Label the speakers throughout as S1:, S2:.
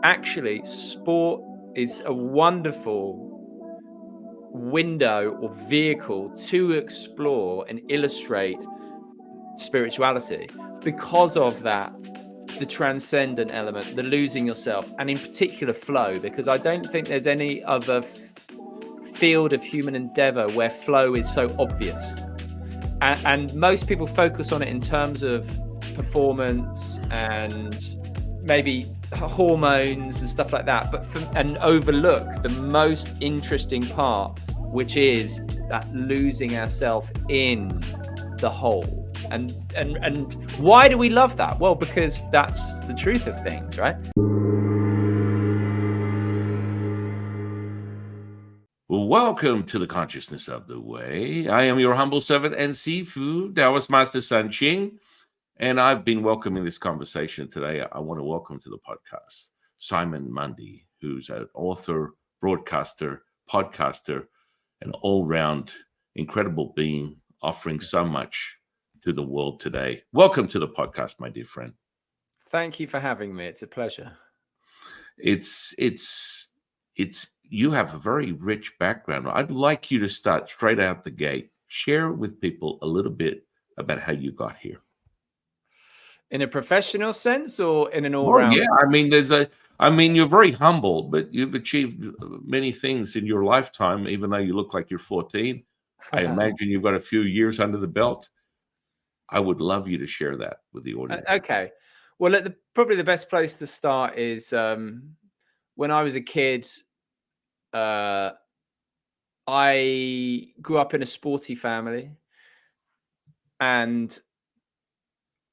S1: actually sport is a wonderful window or vehicle to explore and illustrate spirituality because of that, the transcendent element, the losing yourself, and in particular flow, because I don't think there's any other field of human endeavor where flow is so obvious. And most people focus on it in terms of performance and maybe hormones and stuff like that, and overlook the most interesting part, which is that losing ourselves in the whole. And why do we love that? Well, because that's the truth of things, right?
S2: Welcome to the Consciousness of the Way. I am your humble servant and Sifu, Taoist Master San Qing, and I've been welcoming this conversation today. I want to welcome to the podcast Simon Mundie, who's an author, broadcaster, podcaster, an all-round incredible being offering so much to the world today. Welcome to the podcast, my dear friend.
S1: Thank you for having me. It's a pleasure.
S2: It's you have a very rich background. I'd like you to start straight out the gate. Share with people a little bit about how you got here.
S1: In a professional sense or in an all-round?
S2: Yeah, I mean, you're very humble, but you've achieved many things in your lifetime, even though you look like you're 14. I imagine you've got a few years under the belt. I would love you to share that with the audience.
S1: Okay. Well, probably the best place to start is when I was a kid, I grew up in a sporty family, and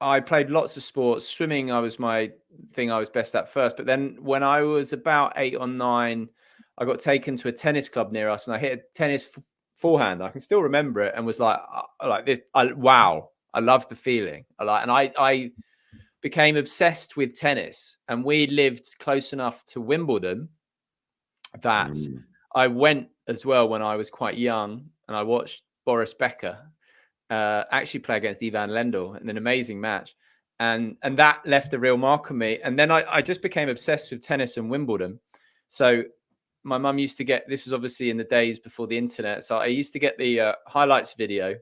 S1: I played lots of sports. Swimming, I was my thing I was best at first. But then when I was about 8 or 9, I got taken to a tennis club near us, and I hit a tennis forehand. I can still remember it, and was like this. Wow, I love the feeling. I became obsessed with tennis, and we lived close enough to Wimbledon that I went as well when I was quite young, and I watched Boris Becker actually play against Ivan Lendl in an amazing match, and that left a real mark on me. And then I just became obsessed with tennis and Wimbledon. So my mum used to get, this was obviously in the days before the internet, so I used to get the highlights video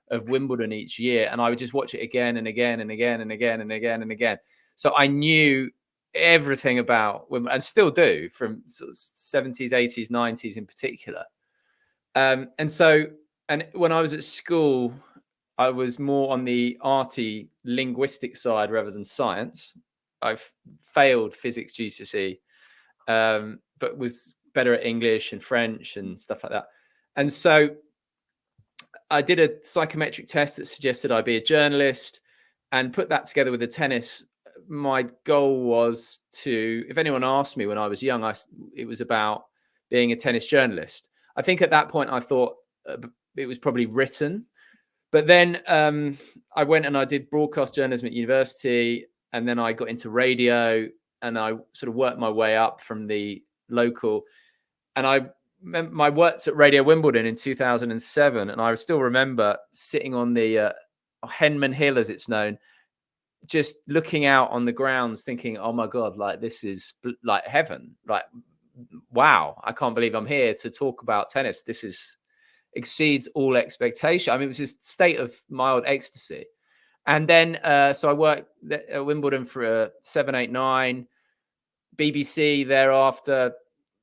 S1: of Wimbledon each year, and I would just watch it again and again and again and again and again and again. So I knew everything about Wimbledon, and still do, from sort of 70s, 80s, 90s in particular. And when I was at school, I was more on the arty linguistic side rather than science. I've failed physics GCSE, but was better at English and French and stuff like that. And so I did a psychometric test that suggested I'd be a journalist, and put that together with the tennis. My goal was to, if anyone asked me when I was young, it was about being a tennis journalist. I think at that point I thought it was probably written. But then I went and I did broadcast journalism at university, and then I got into radio, and I sort of worked my way up from the local. And I worked at Radio Wimbledon in 2007, and I still remember sitting on the Henman Hill, as it's known, just looking out on the grounds thinking, oh my God, like this is like heaven. Like, wow, I can't believe I'm here to talk about tennis. This exceeds all expectation. I mean, it was just a state of mild ecstasy. And then, so I worked at Wimbledon for 7, 8, 9, BBC thereafter,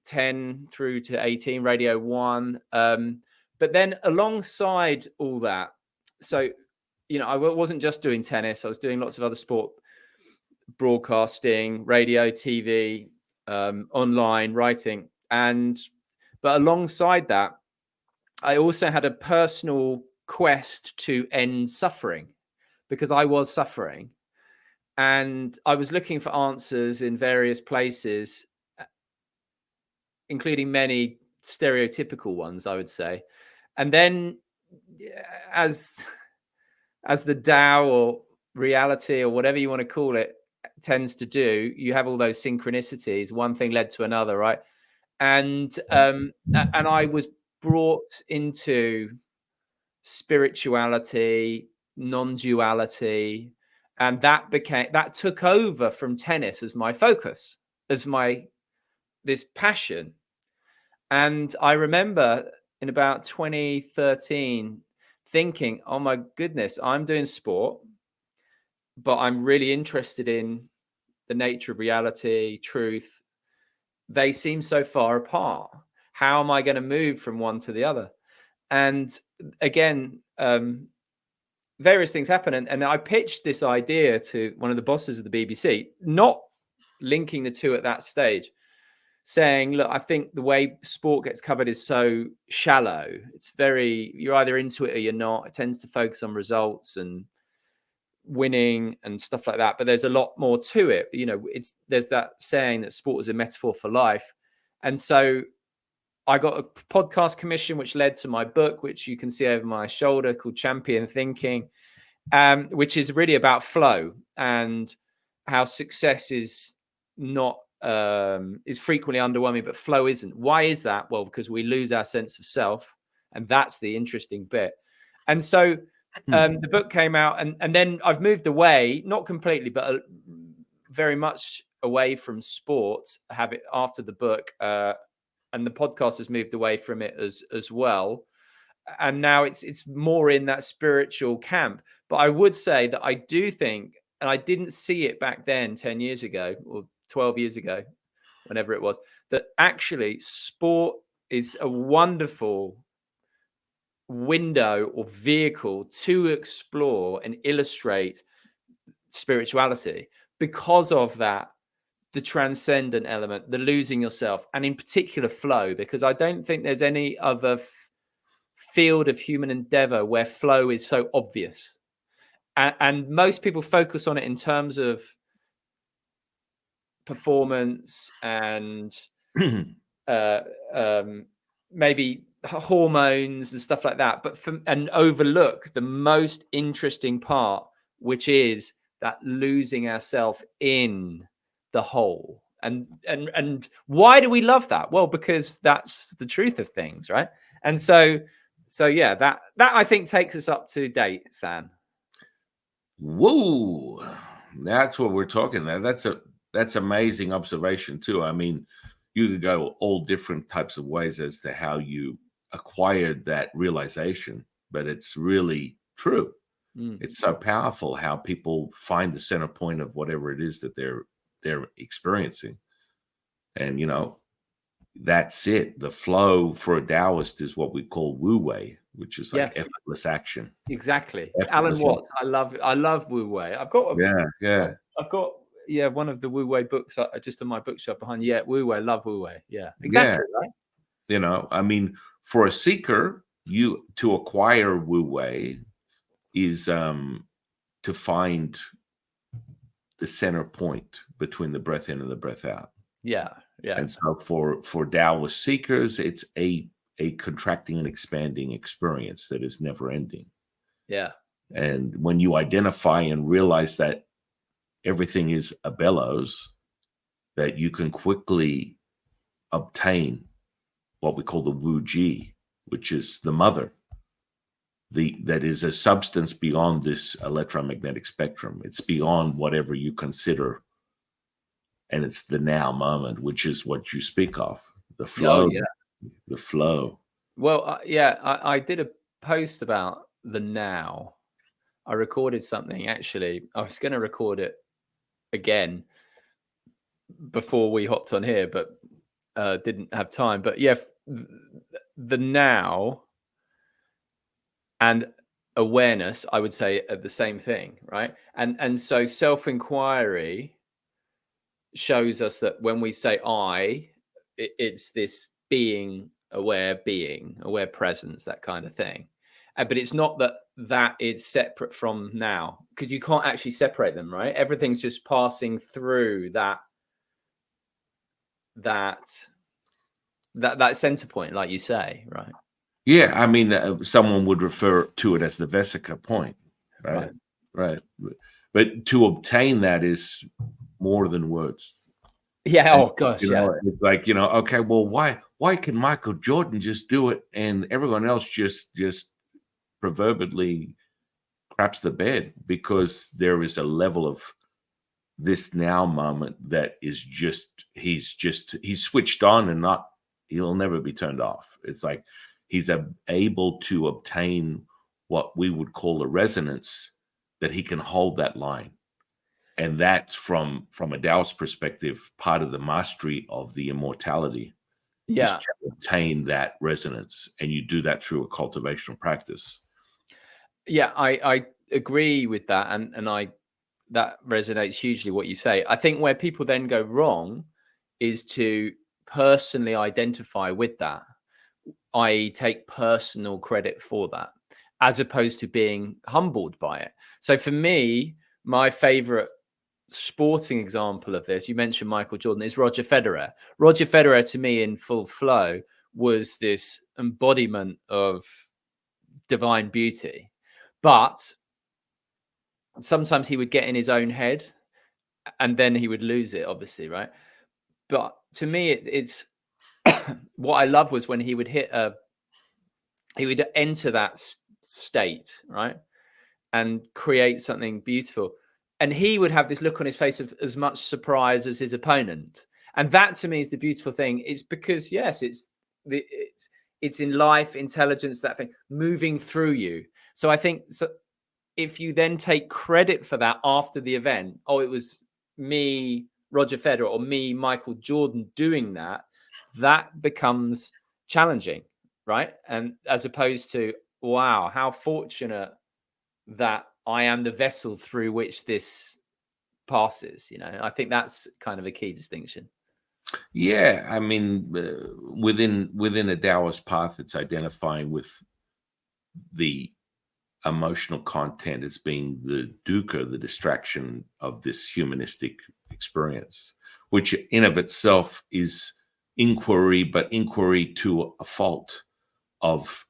S1: 10 through to 18, Radio 1. But then alongside all that, so, I wasn't just doing tennis. I was doing lots of other sport, broadcasting, radio, TV, online, writing. But alongside that, I also had a personal quest to end suffering, because I was suffering. And I was looking for answers in various places, including many stereotypical ones, I would say. And then as the Tao or reality or whatever you want to call it tends to do, you have all those synchronicities. One thing led to another, right? And I was brought into spirituality, non-duality, and that took over from tennis as my focus. as this passion. And I remember in about 2013 thinking, oh my goodness, I'm doing sport, but I'm really interested in the nature of reality, truth. They seem so far apart. How am I going to move from one to the other? And again, various things happen. And I pitched this idea to one of the bosses of the BBC, not linking the two at that stage, saying, look, I think the way sport gets covered is so shallow. It's you're either into it or you're not. It tends to focus on results and winning and stuff like that. But there's a lot more to it. You know, there's that saying that sport is a metaphor for life. And so I got a podcast commission, which led to my book, which you can see over my shoulder, called Champion Thinking, which is really about flow and how success is not is frequently underwhelming, but flow isn't. Why is that? Well, because we lose our sense of self, and that's the interesting bit. And so the book came out, and then I've moved away, not completely, but very much away from sports. After the book, and the podcast has moved away from it as well. And now it's more in that spiritual camp. But I would say that I do think, and I didn't see it back then, 10 years ago or 12 years ago, whenever it was, that actually sport is a wonderful window or vehicle to explore and illustrate spirituality because of that, the transcendent element, the losing yourself, and in particular flow, because I don't think there's any other field of human endeavor where flow is so obvious. And most people focus on it in terms of performance and maybe hormones and stuff like that, and overlook the most interesting part, which is that losing ourselves in the whole. And why do we love that? Well, because that's the truth of things, right? And so yeah, that I think takes us up to date, San.
S2: Whoa, that's what we're talking there. That's amazing observation too. I mean, you could go all different types of ways as to how you acquired that realization, but it's really true. It's so powerful how people find the center point of whatever it is that they're experiencing. And, you know, that's it. The flow for a Taoist is what we call WOAY, which is like effortless action.
S1: Exactly.
S2: Effortless
S1: Alan Watts. I love WOAY. I've got I've got one of the WOAY books just on my bookshelf behind. Yeah, WOAY. Love WOAY. Yeah, exactly.
S2: Yeah.
S1: Right.
S2: You know, I mean, for a seeker, to acquire WOAY is to find the center point between the breath in and the breath out.
S1: Yeah.
S2: And so for Taoist seekers, it's a contracting and expanding experience that is never ending.
S1: Yeah.
S2: And when you identify and realize that everything is a bellows, that you can quickly obtain what we call the Wu Ji, which is the mother, that is a substance beyond this electromagnetic spectrum. It's beyond whatever you consider. And it's the now moment, which is what you speak of, the flow.
S1: Oh, yeah.
S2: The flow.
S1: Well, I did a post about the now. I recorded something, actually. I was going to record it again before we hopped on here, but didn't have time. But yeah, the now and awareness, I would say, are the same thing, right? And so self-inquiry shows us that when we say I, it's this being, aware presence, that kind of thing. But it's not that it's separate from now, because you can't actually separate them, right? Everything's just passing through that center point, like you say, right?
S2: Yeah, I mean, someone would refer to it as the Vesica point, right? But to obtain that is more than words.
S1: Yeah. Oh gosh.
S2: You know, it's like, you know, okay, well, why can Michael Jordan just do it and everyone else just proverbially craps the bed? Because there is a level of this now moment that is he's switched on and he'll never be turned off. It's like he's able to obtain what we would call a resonance, that he can hold that line. And that's from a Taoist perspective, part of the mastery of the immortality is to obtain that resonance. And you do that through a cultivational practice.
S1: Yeah, I agree with that. And that resonates hugely what you say. I think where people then go wrong is to personally identify with that, i.e. take personal credit for that, as opposed to being humbled by it. So for me, my favorite sporting example of this, you mentioned Michael Jordan, is Roger Federer. Roger Federer, to me, in full flow, was this embodiment of divine beauty. But sometimes he would get in his own head and then he would lose it, obviously, right? But to me, it's what I love was when he would he would enter that state, right, and create something beautiful. And he would have this look on his face of as much surprise as his opponent. And that to me is the beautiful thing. It's because, yes, it's in life, intelligence, that thing moving through you. So I think if you then take credit for that after the event, oh, it was me, Roger Federer, or me, Michael Jordan, doing that, that becomes challenging, right? And as opposed to, wow, how fortunate that I am the vessel through which this passes. I think that's kind of a key distinction.
S2: Yeah, I mean, within a Taoist path, it's identifying with the emotional content as being the dukkha, the distraction of this humanistic experience, which in of itself is inquiry, but inquiry to a fault of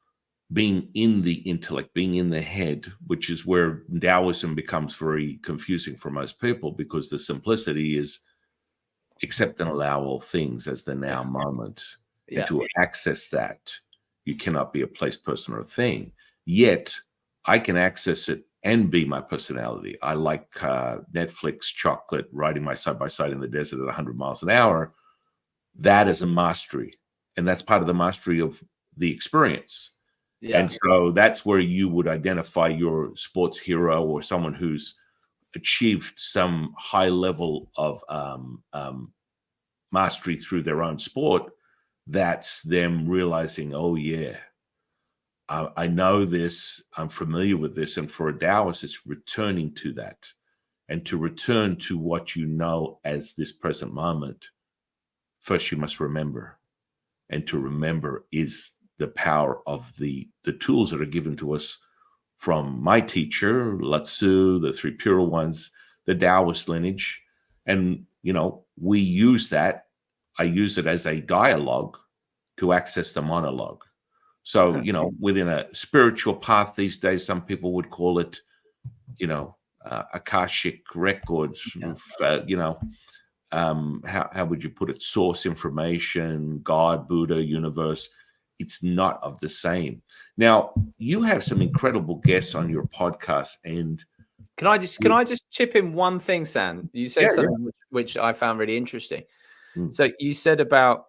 S2: being in the intellect, being in the head, which is where Taoism becomes very confusing for most people, because the simplicity is accept and allow all things as the now moment. And to access that, you cannot be a place, person, or thing. Yet I can access it and be my personality. I like Netflix, chocolate, riding my side by side in the desert at 100 miles an hour. That is a mastery. And that's part of the mastery of the experience. Yeah. And so that's where you would identify your sports hero or someone who's achieved some high level of mastery through their own sport. That's them realizing, oh, yeah, I know this, I'm familiar with this. And for a Taoist, it's returning to that. And to return to what you know as this present moment, first you must remember. And to remember is the power of the tools that are given to us from my teacher, Lao-Tzu, the three pure ones, the Taoist lineage. And, we use that. I use it as a dialogue to access the monologue. So, within a spiritual path these days, some people would call it, Akashic records, how would you put it? Source information, God, Buddha, universe. It's not of the same. Now, you have some incredible guests on your podcast, and
S1: can I just chip in one thing, Sam? You say something which I found really interesting. So you said about,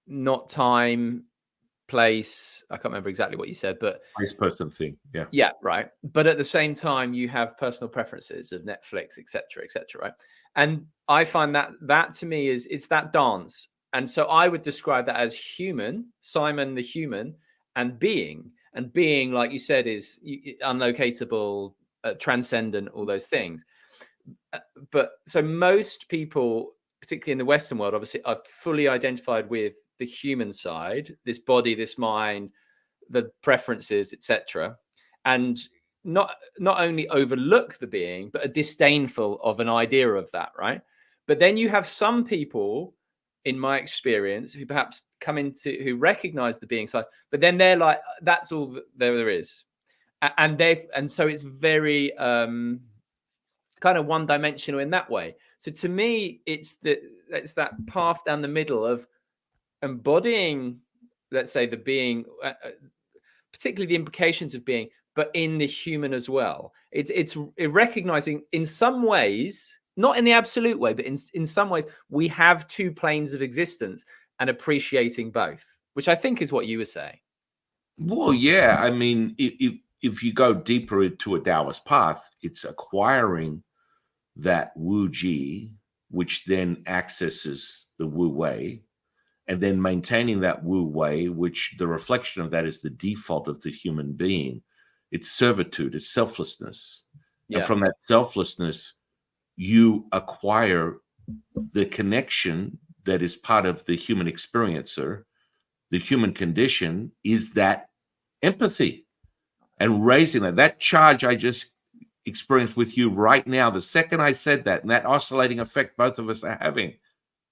S1: not time, place. I can't remember exactly what you said, but
S2: place, person, thing. Yeah.
S1: Yeah, right. But at the same time, you have personal preferences of Netflix, etc., right? And I find that to me it's that dance. And so I would describe that as human, Simon the human, and being. And being, like you said, is unlocatable, transcendent, all those things. But so most people, particularly in the Western world, obviously are fully identified with the human side, this body, this mind, the preferences, etc., and not only overlook the being, but are disdainful of an idea of that, right? But then you have some people, in my experience, who perhaps who recognize the being side, but then they're like, that's all that there is, and so it's very kind of one-dimensional in that way. So to me, it's that path down the middle of embodying, let's say, the being, particularly the implications of being, but in the human as well. It's recognizing in some ways, not in the absolute way, but in some ways, we have two planes of existence and appreciating both, which I think is what you were saying.
S2: Well, yeah. I mean, if you go deeper into a Taoist path, it's acquiring that Wu Ji, which then accesses the Wu Wei, and then maintaining that Wu Wei, which the reflection of that is the default of the human being. It's servitude, it's selflessness. And
S1: Yeah.
S2: from that selflessness, you acquire the connection that is part of the human experiencer. The human condition is that empathy and raising that charge I just experienced with you right now. The second I said that, and that oscillating effect both of us are having.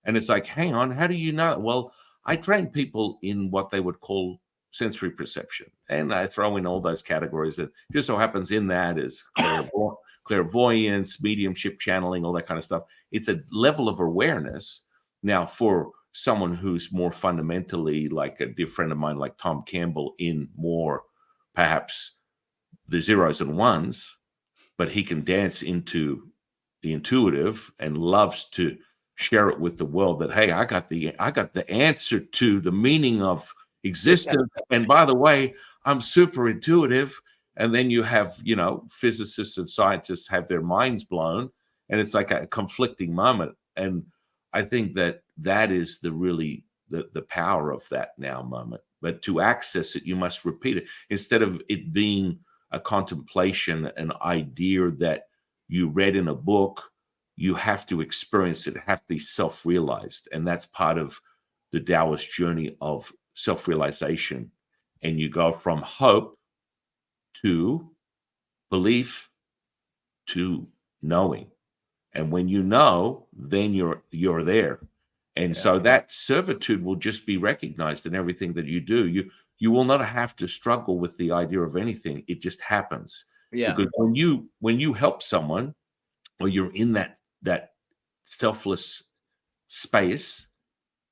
S2: And it's like, hang on, how do you know? Well, I train people in what they would call sensory perception. And I throw in all those categories that just so happens in that is clairvoyance, mediumship, channeling, all that kind of stuff. It's a level of awareness. Now, for someone who's more fundamentally like a dear friend of mine, like Tom Campbell, in more perhaps the zeros and ones, but he can dance into the intuitive and loves to share it with the world that, hey, I got the answer to the meaning of existence. And by the way, I'm super intuitive. And then you have, physicists and scientists have their minds blown, and it's like a conflicting moment. And I think that is the power of that now moment. But to access it, you must repeat it instead of it being a contemplation, an idea that you read in a book. You have to experience it, have to be self-realized. And that's part of the Taoist journey of self-realization. And you go from hope to belief to knowing. And when you know, then you're there. And so that servitude will just be recognized in everything that you do. You will not have to struggle with the idea of anything. It just happens.
S1: Yeah.
S2: Because when you help someone, or you're in that selfless space,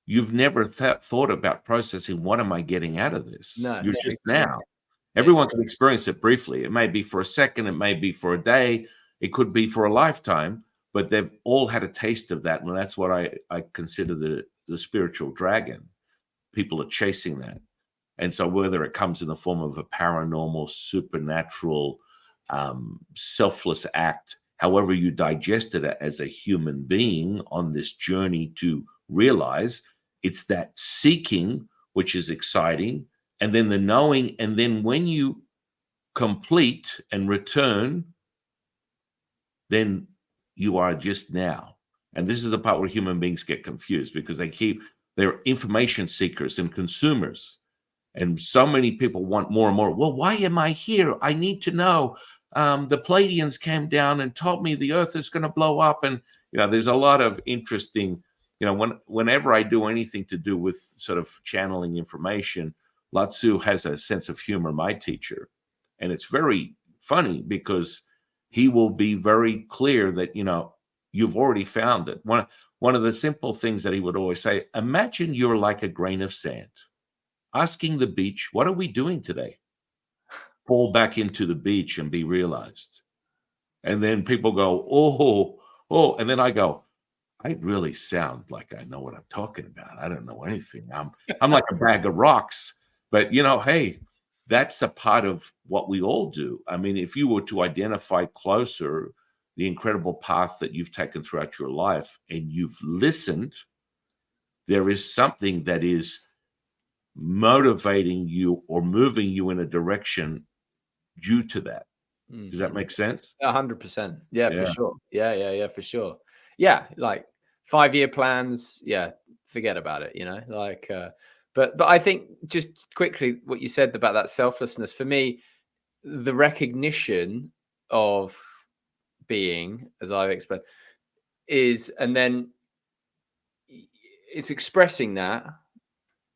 S2: you've never thought about processing, what am I getting out of this?
S1: No,
S2: You're just now. Everyone can experience it briefly. It may be for a second, it may be for a day, it could be for a lifetime, but they've all had a taste of that. And that's what I consider the spiritual dragon. People are chasing that. And so whether it comes in the form of a paranormal, supernatural, selfless act, however you digested it as a human being on this journey to realize, it's that seeking, which is exciting, and then the knowing. And then when you complete and return, then you are just now. And this is the part where human beings get confused, because they're information seekers and consumers. And so many people want more and more. Well, why am I here? I need to know. The Pleiadians came down and told me the earth is going to blow up. And, there's a lot of interesting, whenever I do anything to do with sort of channeling information, Lao-Tzu has a sense of humor, my teacher. And it's very funny because he will be very clear that, you've already found it. One of the simple things that he would always say, imagine you're like a grain of sand. Asking the beach, what are we doing today? Fall back into the beach and be realized. And then people go, oh. And then I go, I really sound like I know what I'm talking about. I don't know anything. I'm like a bag of rocks. But, hey, that's a part of what we all do. I mean, if you were to identify closer the incredible path that you've taken throughout your life and you've listened, there is something that is motivating you or moving you in a direction due to that. Does that make sense?
S1: 100%. Yeah, for sure. Yeah, for sure. Yeah, like 5-year plans. Yeah, forget about it. But I think just quickly what you said about that selflessness, for me, the recognition of being, as I've explained, is, and then it's expressing that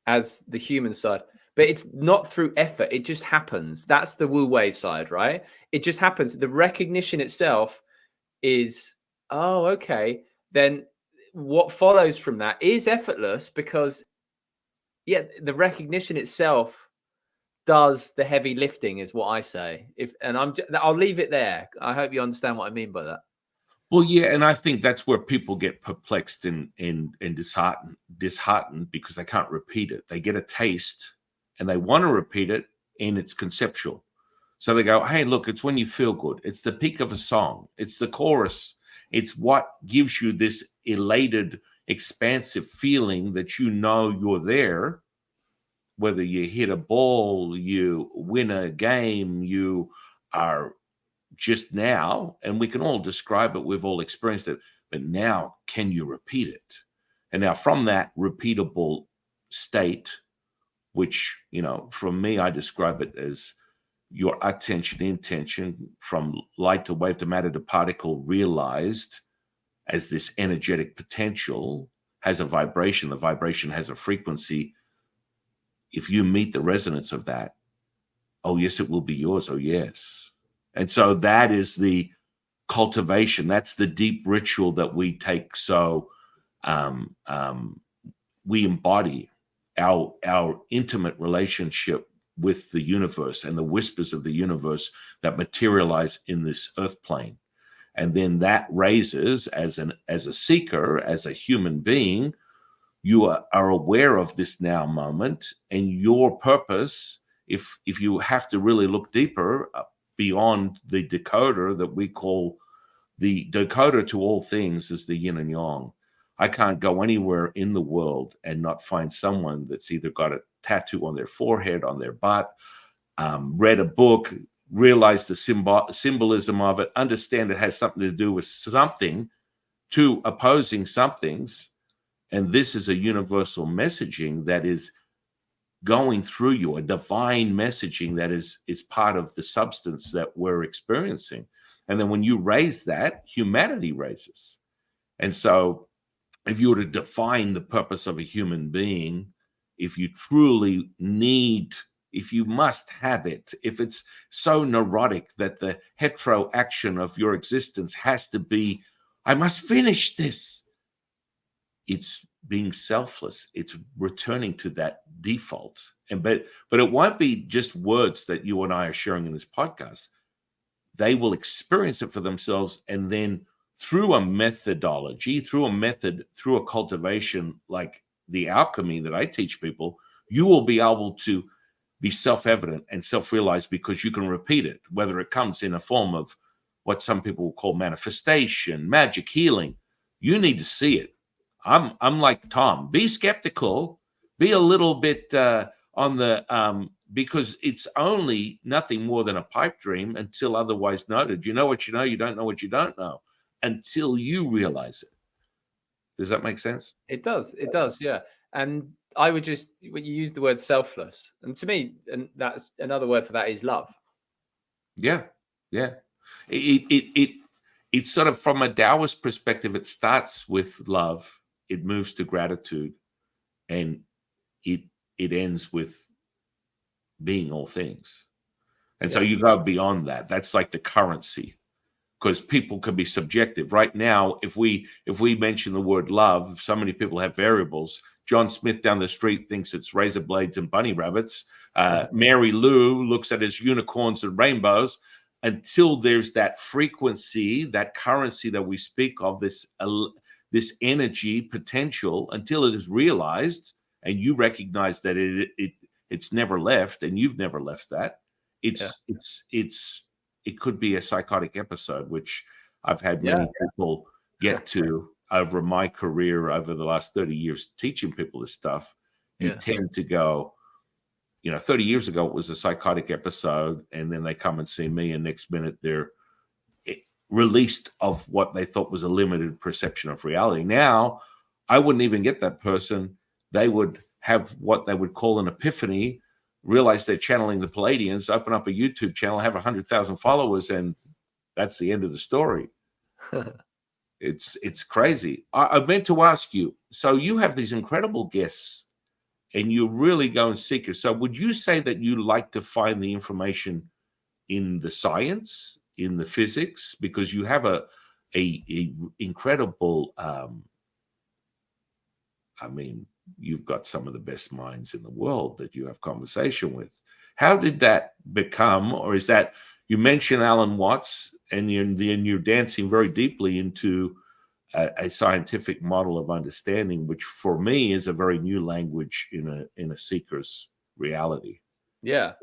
S1: as the human side, but it's not through effort. It just happens. That's the Wu Wei side, right? It just happens. The recognition itself is, oh, okay. Then what follows from that is effortless, because the recognition itself does the heavy lifting, is what I say. I'll leave it there. I hope you understand what I mean by that.
S2: Well, yeah, and I think that's where people get perplexed and disheartened because they can't repeat it. They get a taste and they want to repeat it, and it's conceptual. So they go, hey, look, it's when you feel good. It's the peak of a song. It's the chorus. It's what gives you this elated, expansive feeling that you know you're there. Whether you hit a ball, you win a game, you are just now, and we can all describe it, we've all experienced it, but now can you repeat it? And now from that repeatable state, which, from me, I describe it as your attention, intention, from light to wave to matter to particle, realized as this energetic potential, has a vibration. The vibration has a frequency. If you meet the resonance of that, oh yes, it will be yours. Oh yes. And so that is the cultivation. That's the deep ritual that we take. So we embody our intimate relationship with the universe and the whispers of the universe that materialize in this earth plane. And then that raises, as a seeker, as a human being, you are aware of this now moment, and your purpose, if you have to really look deeper beyond the decoder that we call the decoder to all things, is the yin and yang. I can't go anywhere in the world and not find someone that's either got a tattoo on their forehead, on their butt, read a book, realize the symbolism of it, understand it has something to do with something, two opposing somethings. And this is a universal messaging that is going through you, a divine messaging that is part of the substance that we're experiencing. And then when you raise that, humanity raises. And so if you were to define the purpose of a human being, if you truly need, if you must have it, if it's so neurotic that the hetero action of your existence has to be, I must finish this, it's being selfless. It's returning to that default. But it won't be just words that you and I are sharing in this podcast. They will experience it for themselves, and then through a methodology, through a cultivation like the alchemy that I teach people, you will be able to be self-evident and self-realized because you can repeat it, whether it comes in a form of what some people call manifestation, magic, healing. You need to see it. I'm like Tom. Be skeptical. Be a little bit on the because it's only nothing more than a pipe dream until otherwise noted. You know what you know. You don't know what you don't know until you realize it. Does that make sense?
S1: It does. It does. Yeah. And I would just, when you use the word selfless, and to me, and that's another word for that is love.
S2: Yeah. Yeah. It's sort of, from a Taoist perspective, it starts with love. It moves to gratitude, and it ends with being all things. And so you go beyond that. That's like the currency, because people can be subjective. Right now, if we mention the word love, so many people have variables. John Smith down the street thinks it's razor blades and bunny rabbits. Mary Lou looks at his unicorns and rainbows. Until there's that frequency, that currency that we speak of, this energy potential, until it is realized and you recognize that it's never left, and you've never left that, it could be a psychotic episode, which I've had many people get to over my career over the last 30 years teaching people this stuff. You tend to go, 30 years ago it was a psychotic episode, and then they come and see me, and next minute they're released of what they thought was a limited perception of reality. Now, I wouldn't even get that person. They would have what they would call an epiphany, realize they're channeling the Palladians, open up a YouTube channel, have 100,000 followers, and that's the end of the story. It's crazy. I meant to ask you, so you have these incredible guests, and you really go and seek it. So would you say that you like to find the information in the science, in the physics, because you have a incredible, you've got some of the best minds in the world that you have conversation with. How did that become, or is that, you mentioned Alan Watts, and you're dancing very deeply into a scientific model of understanding, which for me is a very new language in a seeker's reality.
S1: Yeah.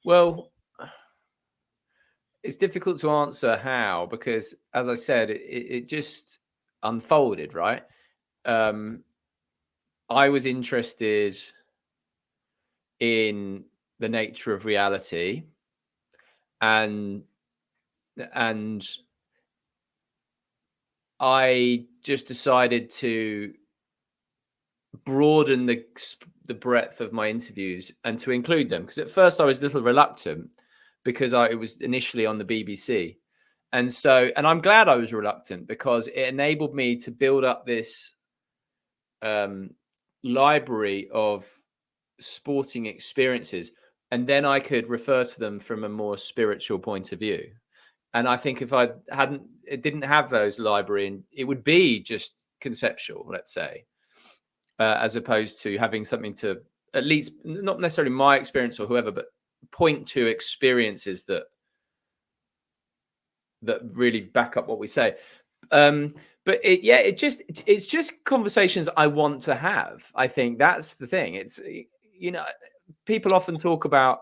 S1: Well, it's difficult to answer how, because as I said, it just unfolded, right? I was interested in the nature of reality, and I just decided to broaden the breadth of my interviews and to include them, because at first I was a little reluctant because it was initially on the BBC, and I'm glad I was reluctant, because it enabled me to build up this library of sporting experiences, and then I could refer to them from a more spiritual point of view. And I think if it didn't have those library, and it would be just conceptual, let's say, as opposed to having something to, at least not necessarily my experience or whoever, but point to experiences that really back up what we say. But it's just conversations I want to have. I think that's the thing. It's, people often talk about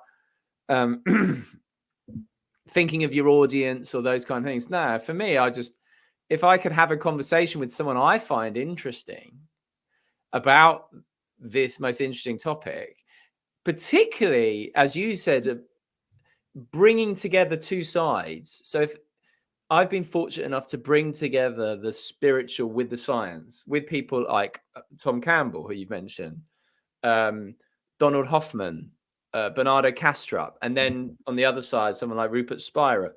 S1: thinking of your audience or those kind of things. No, for me, if I could have a conversation with someone I find interesting about this most interesting topic, particularly, as you said, bringing together two sides. So if I've been fortunate enough to bring together the spiritual with the science, with people like Tom Campbell, who you've mentioned, Donald Hoffman, Bernardo Kastrup, and then on the other side, someone like Rupert Spira.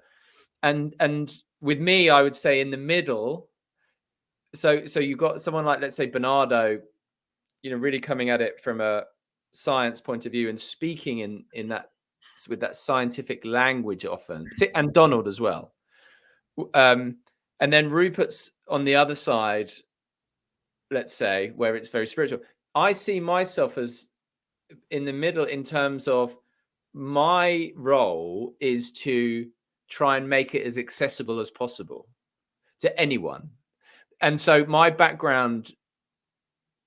S1: And with me, I would say in the middle. So you've got someone like, let's say, Bernardo, really coming at it from a science point of view and speaking in that, with that scientific language often, and Donald as well. And then Rupert's on the other side, let's say, where it's very spiritual. I see myself as in the middle, in terms of my role is to try and make it as accessible as possible to anyone. And so my background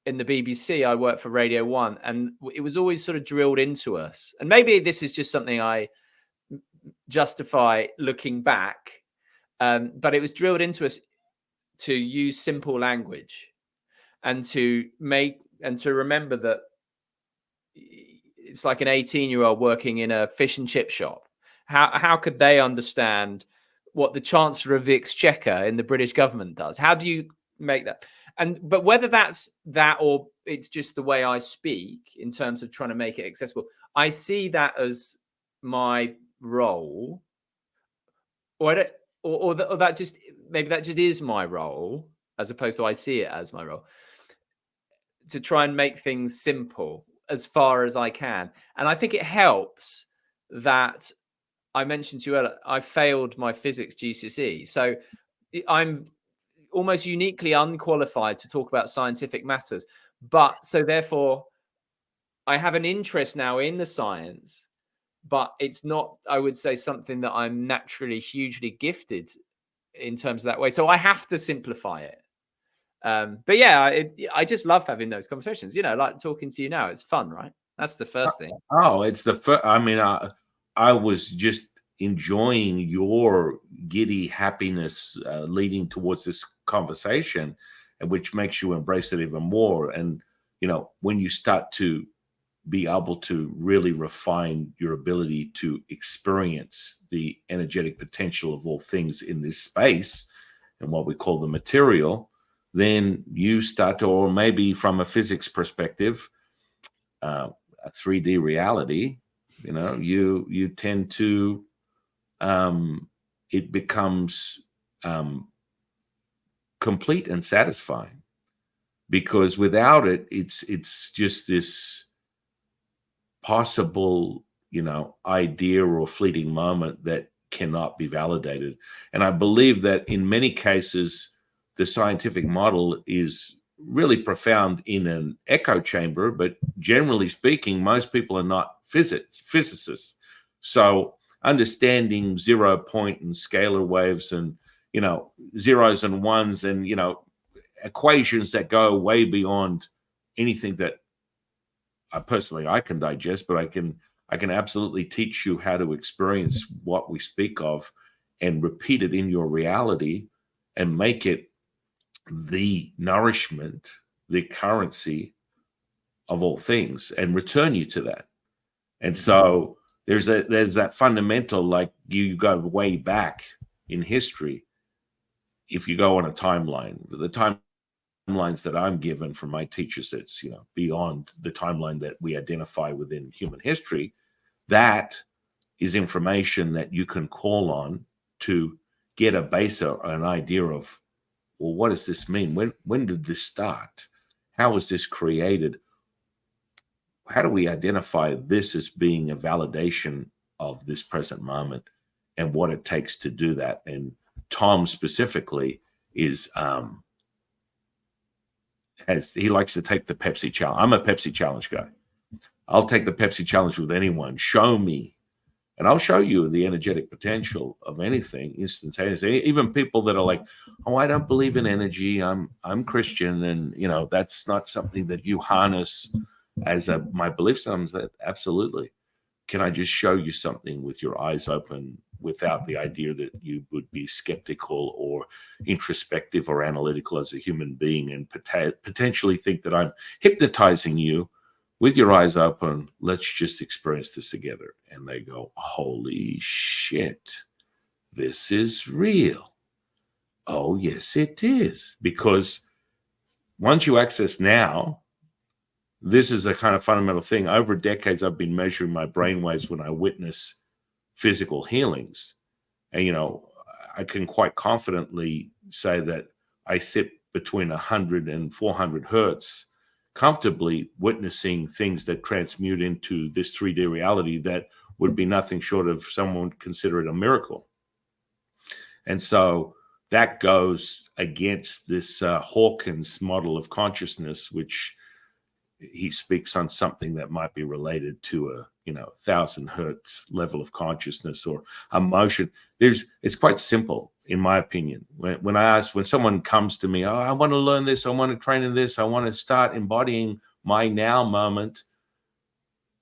S1: in the BBC, I worked for Radio 1, and it was always sort of drilled into us. And maybe this is just something I justify looking back, but it was drilled into us to use simple language and to remember that it's like an 18-year-old working in a fish and chip shop. How could they understand what the Chancellor of the Exchequer in the British government does? How do you make that? But whether that's that or it's just the way I speak in terms of trying to make it accessible, I see that as my role, or that just, maybe that just is my role, as opposed to I see it as my role, to try and make things simple as far as I can. And I think it helps that I mentioned to you earlier, I failed my physics GCSE. So I'm almost uniquely unqualified to talk about scientific matters. But so therefore, I have an interest now in the science, but it's not, I would say, something that I'm naturally hugely gifted in terms of that way. So I have to simplify it. But yeah, I just love having those conversations, like talking to you now. It's fun, right? That's the first thing.
S2: Oh, it's the first. I mean, I was just enjoying your giddy happiness leading towards this conversation, and which makes you embrace it even more. And, when you start to be able to really refine your ability to experience the energetic potential of all things in this space and what we call the material, then you start to, or maybe from a physics perspective, a 3D reality, you tend to, it becomes complete and satisfying, because without it, it's just this possible, idea or fleeting moment that cannot be validated. And I believe that in many cases, the scientific model is really profound in an echo chamber, but generally speaking, most people are not physicists. So understanding 0 point and scalar waves and, zeros and ones and, equations that go way beyond anything that I can digest, but I can absolutely teach you how to experience what we speak of and repeat it in your reality and make it the nourishment, the currency of all things, and return you to that. And so there's that fundamental, like you go way back in history. If you go on a timeline, the timelines that I'm given from my teachers, that's beyond the timeline that we identify within human history, that is information that you can call on to get a base or an idea of, well, what does this mean? When did this start? How was this created? How do we identify this as being a validation of this present moment and what it takes to do that? And Tom specifically is he likes to take the Pepsi challenge. I'm a Pepsi challenge guy. I'll take the Pepsi challenge with anyone. Show me, and I'll show you the energetic potential of anything instantaneously. Even people that are like, "Oh, I don't believe in energy. I'm Christian, and that's not something that you harness as my belief systems." That absolutely. Can I just show you something with your eyes open, without the idea that you would be skeptical or introspective or analytical as a human being, and potentially think that I'm hypnotizing you with your eyes open? Let's just experience this together. And they go, holy shit, this is real. Oh, yes, it is. Because once you access now, this is a kind of fundamental thing. Over decades, I've been measuring my brainwaves when I witness physical healings. And, I can quite confidently say that I sit between 100 and 400 hertz, comfortably witnessing things that transmute into this 3D reality that would be nothing short of someone would consider it a miracle. And so that goes against this Hawkins model of consciousness, which he speaks on something that might be related to a 1,000 hertz level of consciousness or emotion. It's quite simple, in my opinion. When someone comes to me, oh, I want to learn this, I want to train in this, I want to start embodying my now moment,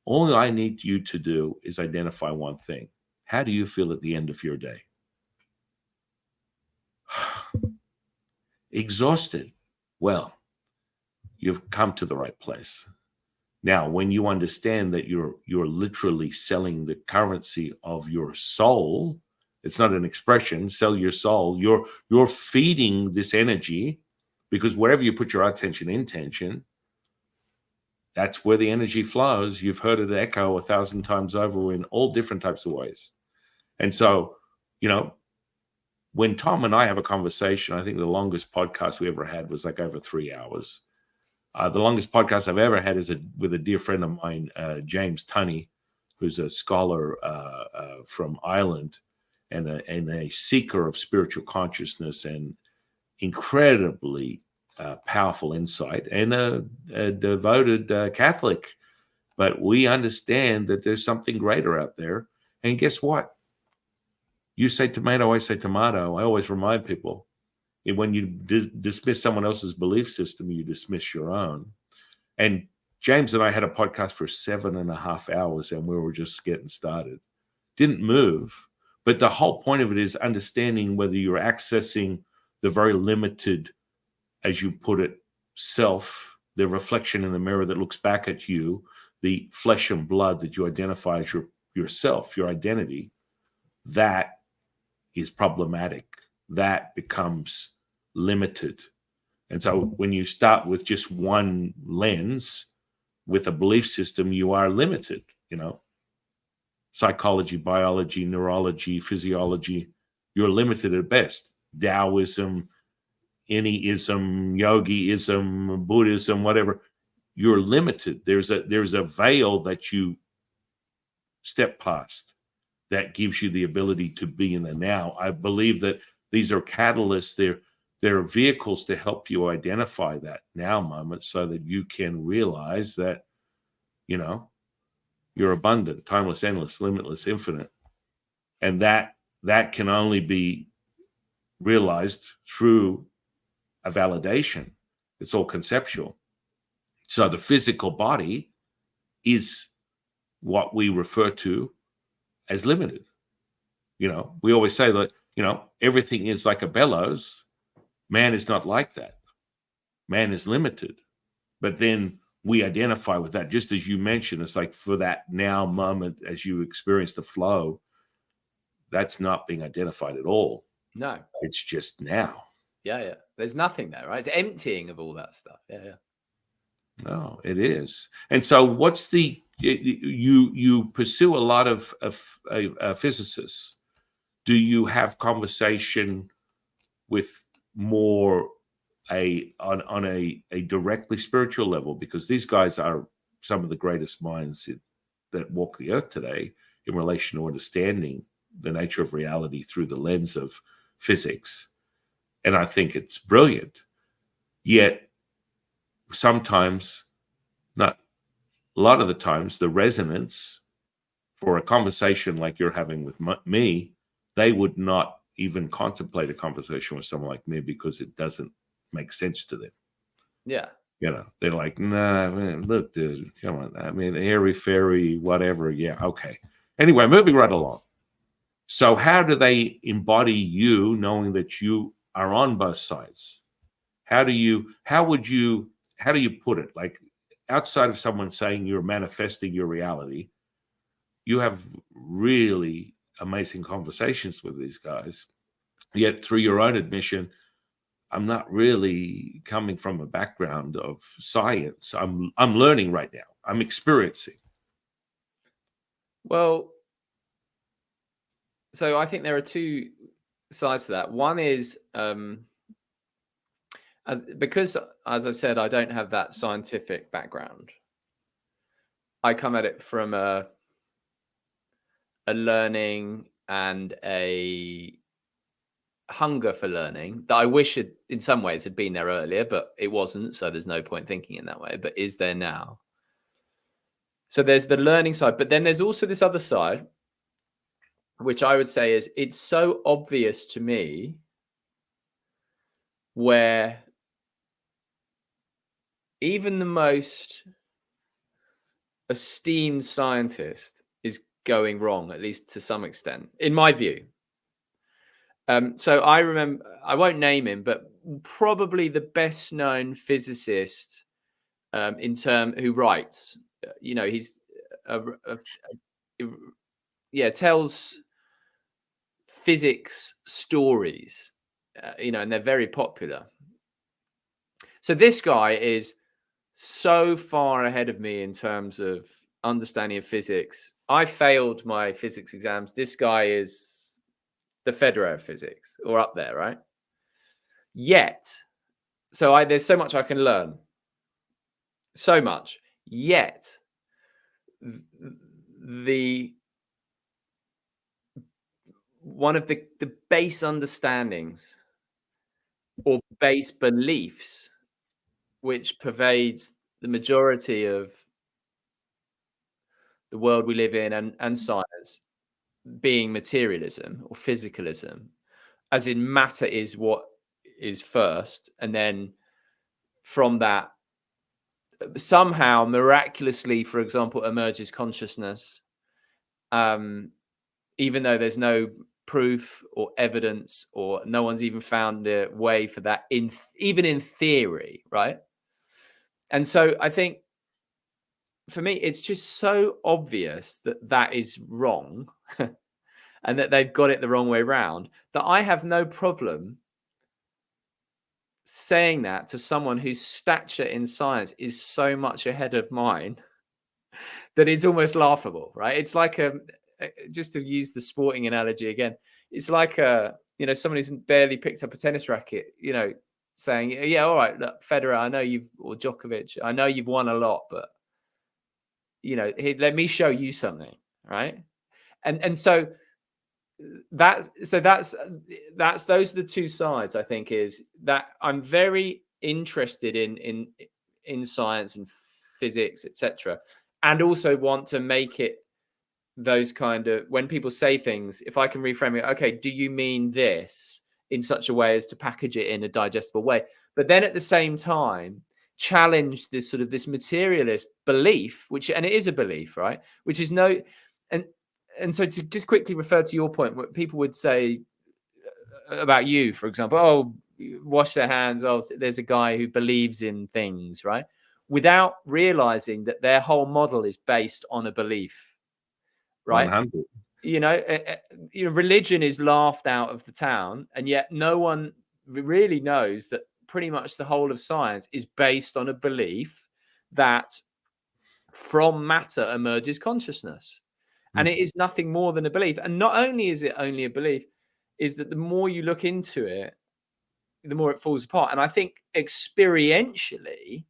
S2: all I need you to do is identify one thing. How do you feel at the end of your day? Exhausted. Well, you've come to the right place. Now, when you understand that you're literally selling the currency of your soul, it's not an expression, sell your soul, you're feeding this energy, because wherever you put your attention, intention, that's where the energy flows. You've heard it echo 1,000 times over in all different types of ways. And so, when Tom and I have a conversation, I think the longest podcast we ever had was like over 3 hours. The longest podcast I've ever had is with a dear friend of mine, James Tunney, who's a scholar from Ireland and a seeker of spiritual consciousness and incredibly powerful insight, and a devoted Catholic. But we understand that there's something greater out there. And guess what? You say tomato, I say tomato. I always remind people, when you dismiss someone else's belief system, you dismiss your own. And James and I had a podcast for 7.5 hours, and we were just getting started. Didn't move. But the whole point of it is understanding whether you're accessing the very limited, as you put it, self, the reflection in the mirror that looks back at you, the flesh and blood that you identify as yourself, your identity. That is problematic. That becomes limited. And so when you start with just one lens, with a belief system, you are limited. Psychology, biology, neurology, physiology, you're limited at best. Taoism, anyism, yogiism, Buddhism, whatever, you're limited. There's a veil that you step past that gives you the ability to be in the now. I believe that these are catalysts. They're vehicles to help you identify that now moment, so that you can realize that, You're abundant, timeless, endless, limitless, infinite. And that can only be realized through a validation. It's all conceptual. So the physical body is what we refer to as limited. We always say that, everything is like a bellows. Man is not like that. Man is limited. But then we identify with that, just as you mentioned. It's like for that now moment, as you experience the flow, that's not being identified at all.
S1: No.
S2: It's just now.
S1: Yeah. There's nothing there, right? It's emptying of all that stuff. Yeah.
S2: No, it is. And so what's you pursue a lot of physicists. Do you have conversation with more on a directly spiritual level? Because these guys are some of the greatest minds that walk the earth today in relation to understanding the nature of reality through the lens of physics. And I think it's brilliant. Yet sometimes, not a lot of the times, the resonance for a conversation like you're having with me, they would not even contemplate a conversation with someone like me because it doesn't make sense to them.
S1: Yeah.
S2: They're like, nah, man, look, dude, come on. I mean, airy fairy, whatever. Yeah, okay. Anyway, moving right along. So how do they embody you, knowing that you are on both sides? How do you put it? Like, outside of someone saying you're manifesting your reality, you have really amazing conversations with these guys. Yet through your own admission, I'm not really coming from a background of science. I'm learning right now. I'm experiencing.
S1: Well, so I think there are two sides to that. One is because, as I said, I don't have that scientific background. I come at it from a learning and a hunger for learning that I wish had, in some ways, had been there earlier, but it wasn't. So there's no point thinking in that way. But is there now? So there's the learning side, but then there's also this other side, which I would say is it's so obvious to me where even the most esteemed scientist is going wrong, at least to some extent, in my view. So I remember, I won't name him, but probably the best known physicist who writes, he's tells physics stories, and they're very popular. So this guy is so far ahead of me in terms of understanding of physics. I failed my physics exams. This guy is the Federer of physics, or up there, right? Yet, there's so much I can learn. So much. Yet, one of the base understandings or base beliefs which pervades the majority of the world we live in and science being materialism or physicalism, as in matter is what is first, and then from that somehow miraculously, for example, emerges consciousness, even though there's no proof or evidence, or no one's even found a way for that even in theory, right? And so I think for me, it's just so obvious that is wrong and that they've got it the wrong way around, that I have no problem saying that to someone whose stature in science is so much ahead of mine that it's almost laughable, right? It's like just to use the sporting analogy again, it's like someone who's barely picked up a tennis racket, saying, yeah, all right, look, Federer, or Djokovic, I know you've won a lot, but let me show you something, right? And so those are the two sides. I think is that I'm very interested in science and physics, etc. and also want to make it those kind of, when people say things, if I can reframe it, okay, do you mean this, in such a way as to package it in a digestible way? But then at the same time, challenge this sort of this materialist belief, which, and it is a belief, right? Which is no, and so to just quickly refer to your point, what people would say about you, for example, oh, wash their hands, oh, there's a guy who believes in things, right? Without realizing that their whole model is based on a belief, right?
S2: 100.
S1: You know, religion is laughed out of the town, and yet no one really knows that pretty much the whole of science is based on a belief that from matter emerges consciousness. And it is nothing more than a belief. And not only is it only a belief, is that the more you look into it, the more it falls apart. And I think experientially,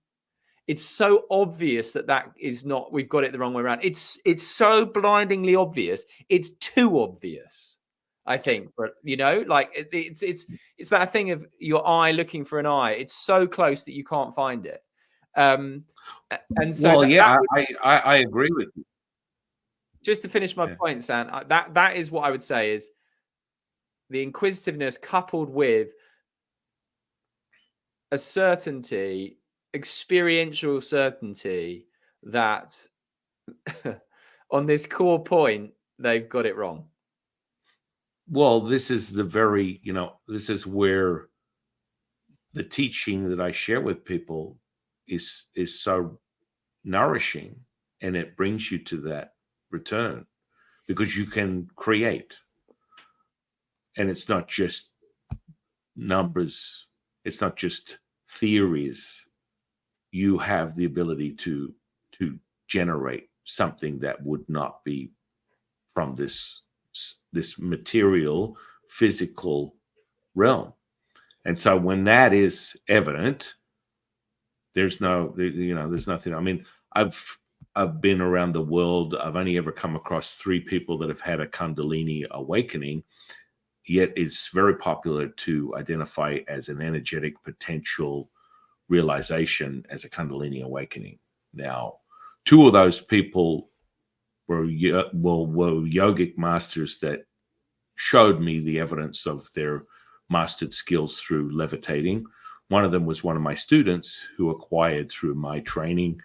S1: it's so obvious that that is not, we've got it the wrong way around. It's so blindingly obvious. It's too obvious, I think. But you know, like it's that thing of your eye looking for an eye. It's so close that you can't find it. And so
S2: Well, yeah,
S1: that would,
S2: I agree with you.
S1: just to finish my point, San, that is what I would say is the inquisitiveness coupled with a certainty, experiential certainty, that on this core point, they've got it wrong.
S2: Well, this is the very, this is where the teaching that I share with people is so nourishing, and it brings you to that return, because you can create, and it's not just numbers, it's not just theories. You have the ability to generate something that would not be from this material physical realm. And so when that is evident, there's nothing. I mean, I've been around the world. I've only ever come across 3 people that have had a Kundalini awakening, yet it's very popular to identify as an energetic potential realization as a Kundalini awakening. Now, 2 of those people were yogic masters that showed me the evidence of their mastered skills through levitating. One of them was one of my students who acquired through my training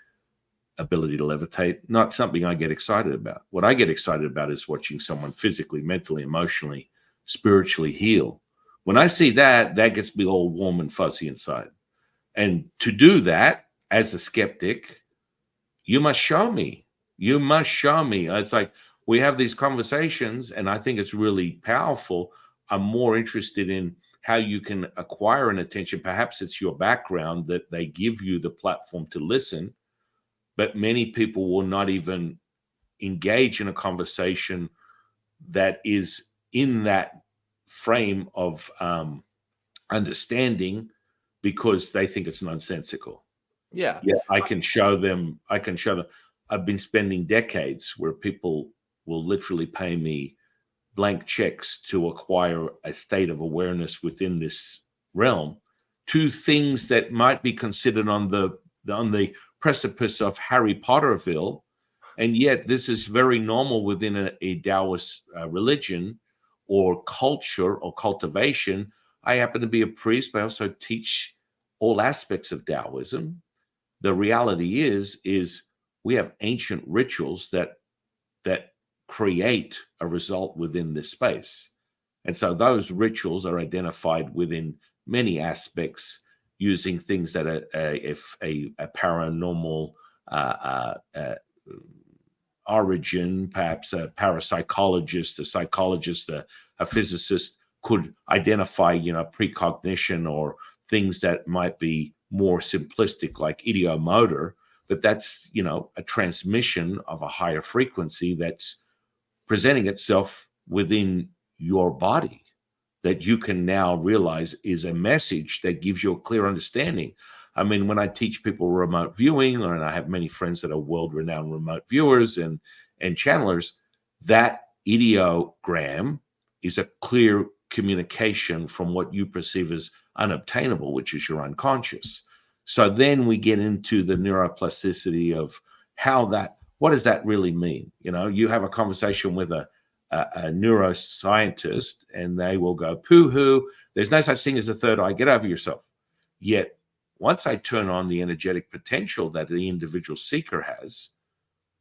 S2: ability to levitate. Not something I get excited about. What I get excited about is watching someone physically, mentally, emotionally, spiritually heal. When I see that, that gets me all warm and fuzzy inside. And to do that, as a skeptic, you must show me. You must show me. It's like we have these conversations, and I think it's really powerful. I'm more interested in how you can acquire an attention. Perhaps it's your background that they give you the platform to listen, but many people will not even engage in a conversation that is in that frame of understanding, because they think it's nonsensical.
S1: Yeah.
S2: I can show them. I've been spending decades where people will literally pay me blank checks to acquire a state of awareness within this realm, to things that might be considered on the precipice of Harry Potterville, and yet this is very normal within a Taoist religion or culture or cultivation. I happen to be a priest, but I also teach all aspects of Taoism. The reality is we have ancient rituals that create a result within this space. And so those rituals are identified within many aspects, using things that are a paranormal origin, perhaps a parapsychologist, a psychologist, a physicist could identify, precognition or things that might be more simplistic, like ideomotor, but that's, a transmission of a higher frequency that's presenting itself within your body, that you can now realize is a message that gives you a clear understanding. I mean, when I teach people remote viewing, and I have many friends that are world-renowned remote viewers and channelers, that ideogram is a clear communication from what you perceive as unobtainable, which is your unconscious. So then we get into the neuroplasticity of how that, what does that really mean? You know, you have a conversation with a neuroscientist and they will go, pooh-hoo, there's no such thing as a third eye, get over yourself. Yet, once I turn on the energetic potential that the individual seeker has,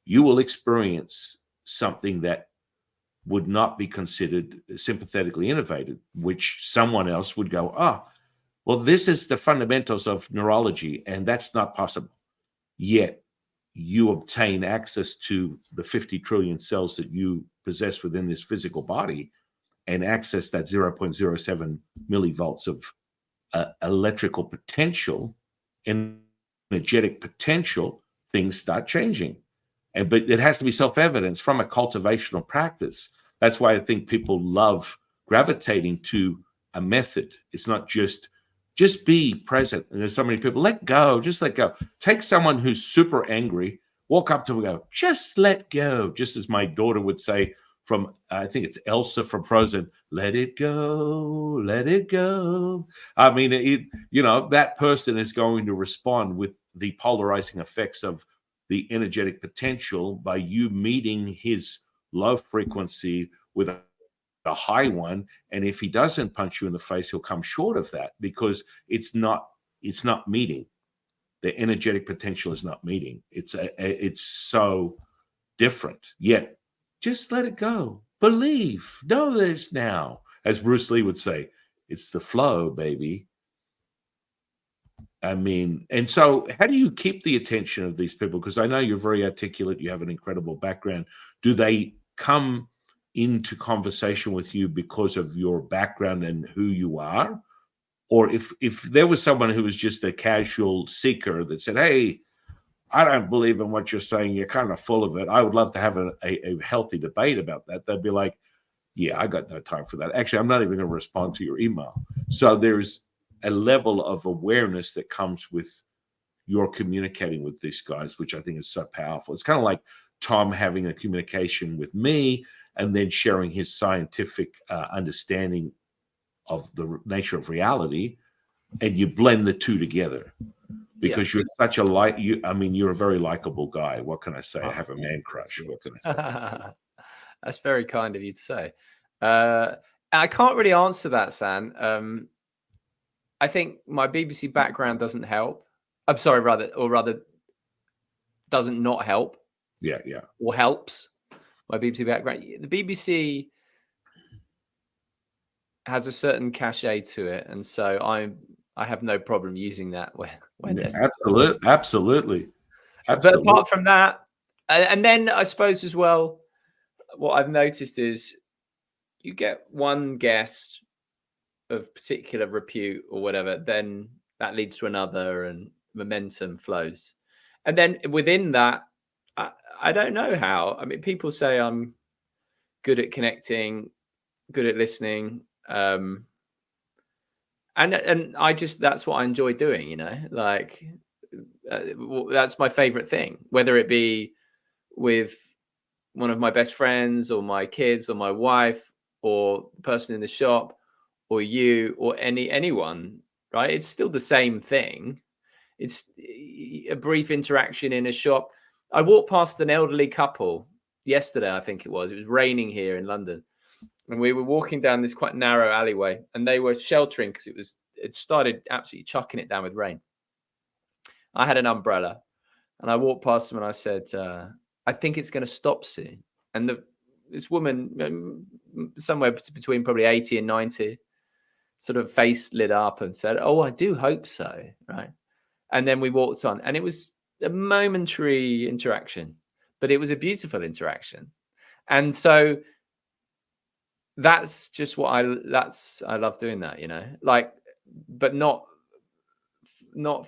S2: you will experience something that would not be considered sympathetically innovative, which someone else would go, oh, well, this is the fundamentals of neurology, and that's not possible. Yet you obtain access to the 50 trillion cells that you possess within this physical body and access that 0.07 millivolts of electrical potential, energetic potential, things start changing. But it has to be self-evidence from a cultivational practice. That's why I think people love gravitating to a method. It's not just be present. And there's so many people, let go, just let go. Take someone who's super angry, walk up to them and go, just let go. Just as my daughter would say from, I think it's Elsa from Frozen, let it go, let it go. I mean, that person is going to respond with the polarizing effects of the energetic potential by you meeting his low frequency with a high one. And if he doesn't punch you in the face, he'll come short of that because it's not meeting. The energetic potential is not meeting. It's so different. Yet just let it go. Believe. Know this now. As Bruce Lee would say, it's the flow, baby. I mean, and so how do you keep the attention of these people? Because I know you're very articulate. You have an incredible background. Do they come into conversation with you because of your background and who you are? Or if there was someone who was just a casual seeker that said, hey, I don't believe in what you're saying, you're kind of full of it, I would love to have a healthy debate about that. They'd be like, yeah, I got no time for that. Actually, I'm not even going to respond to your email. So there's a level of awareness that comes with your communicating with these guys, which I think is so powerful. It's kind of like Tom having a communication with me and then sharing his scientific understanding of the nature of reality, and you blend the two together because you're such a you're a very likable guy. What can I say? I have a man crush. What can I say?
S1: That's very kind of you to say. I can't really answer that, San. I think my BBC background doesn't help. I'm sorry, rather doesn't not help.
S2: Yeah.
S1: Or helps. My BBC background. The BBC has a certain cachet to it, and so I have no problem using that when necessary.
S2: Absolutely.
S1: But apart from that, and then I suppose as well, what I've noticed is you get one guest of particular repute or whatever, then that leads to another and momentum flows. And then within that, I don't know how. I mean, people say I'm good at connecting, good at listening. And I just, that's what I enjoy doing, like that's my favorite thing, whether it be with one of my best friends or my kids or my wife or the person in the shop or you or anyone, right? It's still the same thing. It's a brief interaction in a shop. I walked past an elderly couple yesterday, I think it was raining here in London. And we were walking down this quite narrow alleyway and they were sheltering because it started absolutely chucking it down with rain. I had an umbrella and I walked past them and I said, I think it's going to stop soon. And this woman, somewhere between probably 80 and 90, sort of face lit up and said, oh, I do hope so. Right. And then we walked on and it was a momentary interaction, but it was a beautiful interaction. And so that's just what I love doing that, like, but not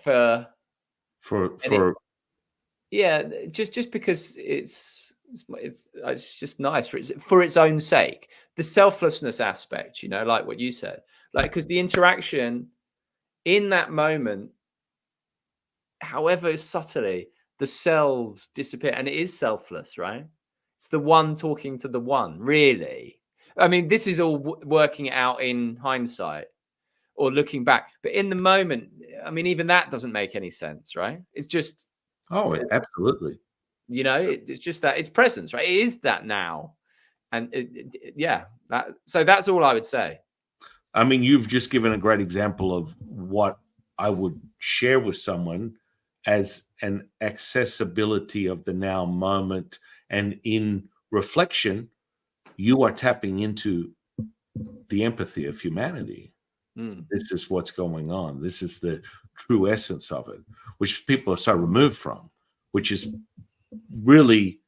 S1: for yeah, just because it's just nice for its own sake. The selflessness aspect, like what you said, like, because the interaction in that moment, however subtly, the selves disappear and it is selfless, right? It's the one talking to the one, really. I mean, this is all working out in hindsight or looking back, but in the moment, I mean, even that doesn't make any sense, right? It's just
S2: absolutely.
S1: You know, it's just that it's presence, right? It is that now. And so that's all I would say.
S2: I mean, you've just given a great example of what I would share with someone as an accessibility of the now moment. And in reflection, you are tapping into the empathy of humanity. This is what's going on. This is the true essence of it, which people are so removed from, which is really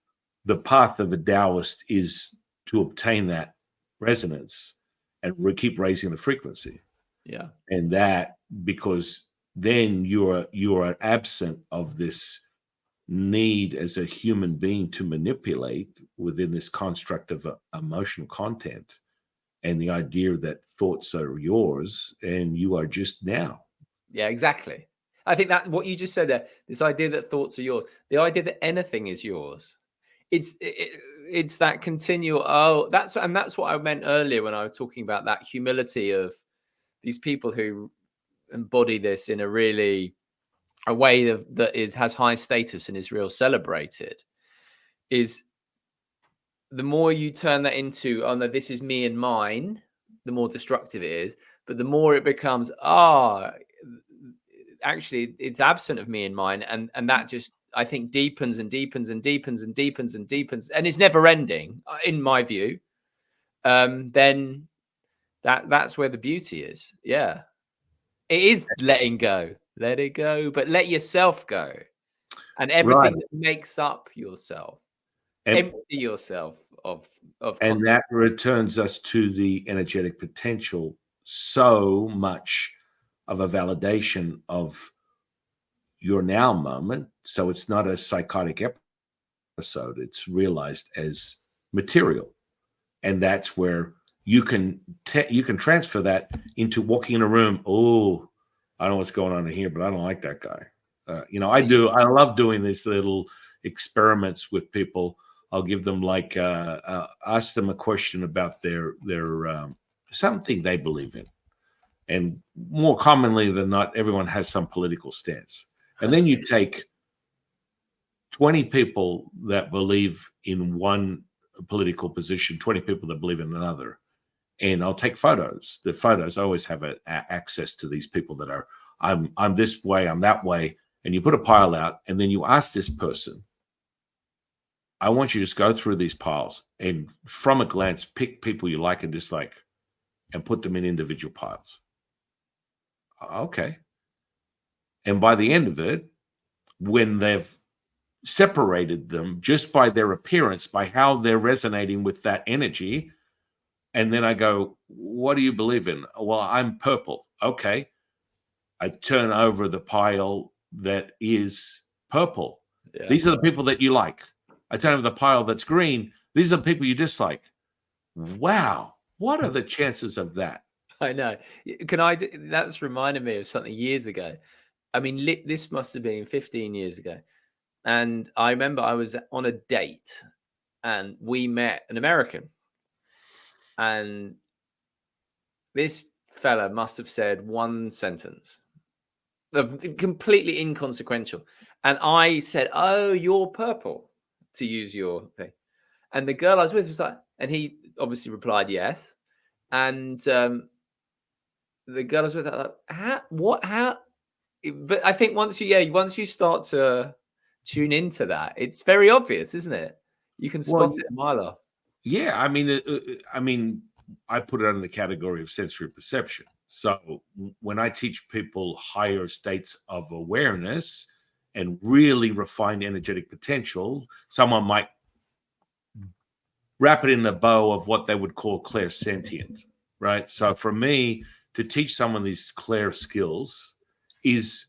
S2: the path of a Taoist, is to obtain that resonance and keep raising the frequency.
S1: Yeah.
S2: And that, because then you are absent of this need as a human being to manipulate within this construct of emotional content, and the idea that thoughts are yours and you are just now.
S1: Yeah, exactly. I think that what you just said there, this idea that thoughts are yours, the idea that anything is yours, it's that continual. That's what I meant earlier when I was talking about that humility of these people who embody this in a way that has high status and is real celebrated. Is the more you turn that into, oh no, this is me and mine, the more destructive it is. But the more it becomes, actually it's absent of me and mine, and that just, I think, deepens and deepens and deepens and deepens and deepens, and it's never ending, in my view. Then that's where the beauty is. Yeah, it is letting go, let it go, but let yourself go, and everything that makes up yourself, empty yourself of
S2: and that returns us to the energetic potential. So much of a validation of your now moment. So it's not a psychotic episode, it's realized as material. And that's where you can transfer that into walking in a room. Oh, I don't know what's going on in here, but I don't like that guy. I love doing these little experiments with people. I'll give them ask them a question about their something they believe in. And more commonly than not, everyone has some political stance. And then you take 20 people that believe in one political position, 20 people that believe in another, and I'll take photos. The photos always have access to these people that are, I'm this way, I'm that way, and you put a pile out, and then you ask this person, I want you to just go through these piles and from a glance pick people you like and dislike and put them in individual piles. Okay. And by the end of it, when they've separated them just by their appearance, by how they're resonating with that energy, and then I go, what do you believe in? Well, I'm purple. Okay. I turn over the pile that is purple. Yeah. These are the people that you like. I turn over the pile that's green. These are the people you dislike. Wow. What are the chances of that?
S1: I know. That's reminded me of something years ago. I mean, this must have been 15 years ago. And I remember I was on a date and we met an American. And this fella must have said one sentence of completely inconsequential. And I said, oh, you're purple, to use your thing. And the girl I was with was like, and he obviously replied yes. And the girl I was with, like, how? But I think once you start to tune into that, it's very obvious, isn't it? You can spot it a mile off.
S2: Yeah, I mean, I put it under the category of sensory perception. So when I teach people higher states of awareness and really refined energetic potential, someone might wrap it in the bow of what they would call clairsentient, right? So for me to teach someone these clair skills is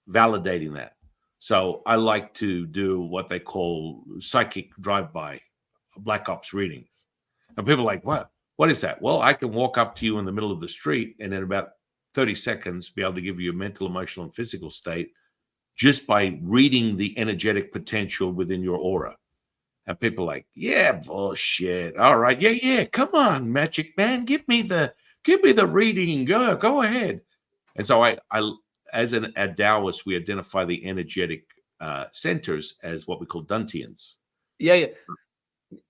S2: validating that. So I like to do what they call psychic drive-by, black ops readings. And people are like, what is that? Well, I can walk up to you in the middle of the street and in about 30 seconds be able to give you a mental, emotional, and physical state just by reading the energetic potential within your aura. And people are like, yeah, bullshit. All right. Yeah. Come on, magic man. Give me the reading. Go ahead. And so I as a Taoist, we identify the energetic centers as what we call dantians.
S1: Yeah.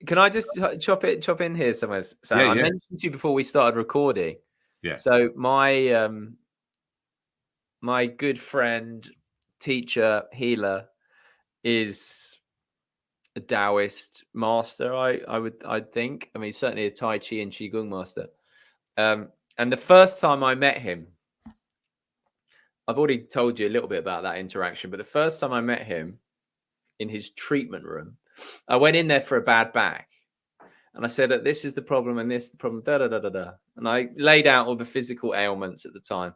S1: Can I just chop in here somewhere, Sam? I mentioned to you before we started recording.
S2: Yeah.
S1: So my my good friend, teacher, healer is a Taoist master. I'd think. I mean, certainly a Tai Chi and Qigong master. And the first time I met him, I've already told you a little bit about that interaction. But the first time I met him in his treatment room, I went in there for a bad back. And I said, this is the problem and this is the problem, da, da, da, da, da. And I laid out all the physical ailments at the time.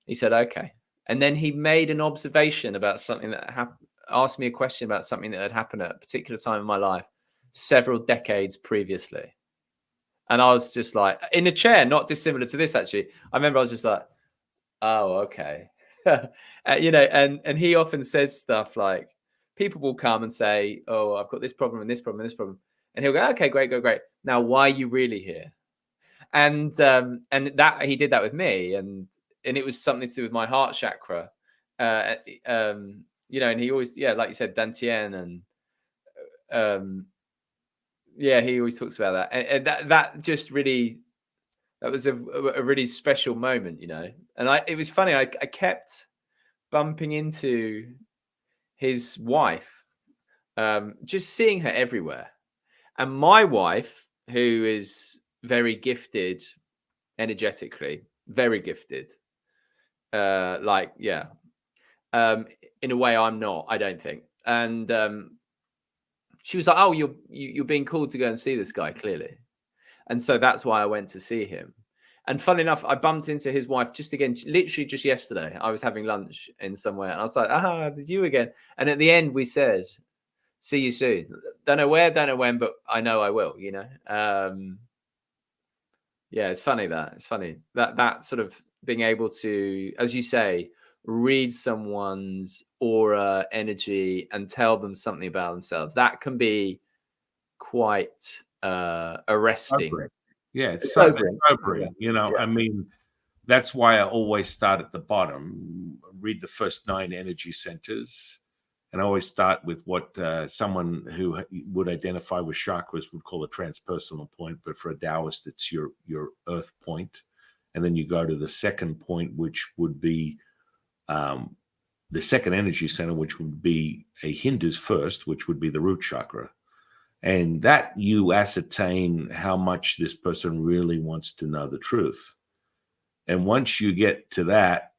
S1: He said, okay. And then he made an observation about something that happened, asked me a question about something that had happened at a particular time in my life, several decades previously. And I was just like, in a chair, not dissimilar to this, actually. I remember I was just like, oh, okay. You know, and he often says stuff like, people will come and say, oh, I've got this problem and this problem and this problem. And he'll go, okay, great, great. Now, why are you really here? And that he did that with me, and it was something to do with my heart chakra. You know, and he always, like you said, Dantian, and he always talks about that, and that just really, that was a really special moment, you know. And it was funny. I kept bumping into his wife, just seeing her everywhere. And my wife, who is very gifted energetically, very gifted, in a way I'm not, I don't think. And she was like, oh, you're being called to go and see this guy, clearly. And so that's why I went to see him. And funnily enough, I bumped into his wife literally just yesterday. I was having lunch in somewhere, and I was like, did you again? And at the end, we said, see you soon. Don't know where, don't know when, but I know I will, you know. It's funny that sort of being able to, as you say, read someone's aura, energy, and tell them something about themselves. That can be quite arresting.
S2: Sobering. Yeah, it's sobering. You know, I mean, that's why I always start at the bottom, read the first 9 energy centers. And I always start with what someone who would identify with chakras would call a transpersonal point, but for a Taoist, it's your earth point. And then you go to the second point, which would be the second energy center, which would be a Hindu's first, which would be the root chakra. And that you ascertain how much this person really wants to know the truth. And once you get to that,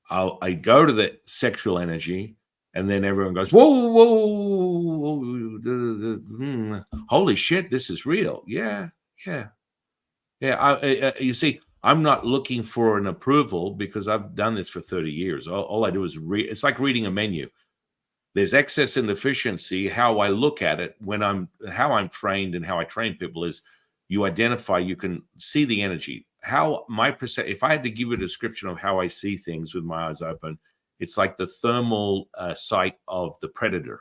S2: I go to the sexual energy. And then everyone goes, whoa, holy shit, this is real. Yeah. You see, I'm not looking for an approval because I've done this for 30 years. All I do is read. It's like reading a menu. There's excess and deficiency. How I look at it how I'm trained and how I train people is you identify, you can see the energy. If I had to give a description of how I see things with my eyes open, it's like the thermal sight of the predator.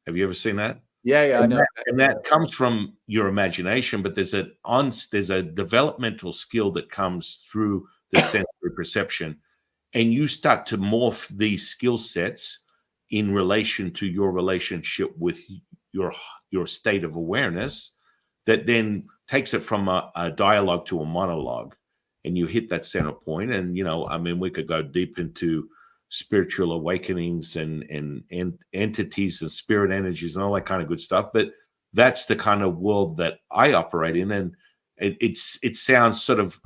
S2: Have you ever seen that?
S1: Yeah, I know.
S2: That comes from your imagination, but there's a developmental skill that comes through the sensory perception, and you start to morph these skill sets in relation to your relationship with your state of awareness, that then takes it from a dialogue to a monologue. And you hit that center point. And, you know, I mean, we could go deep into spiritual awakenings and entities and spirit energies and all that kind of good stuff. But that's the kind of world that I operate in. And it sounds sort of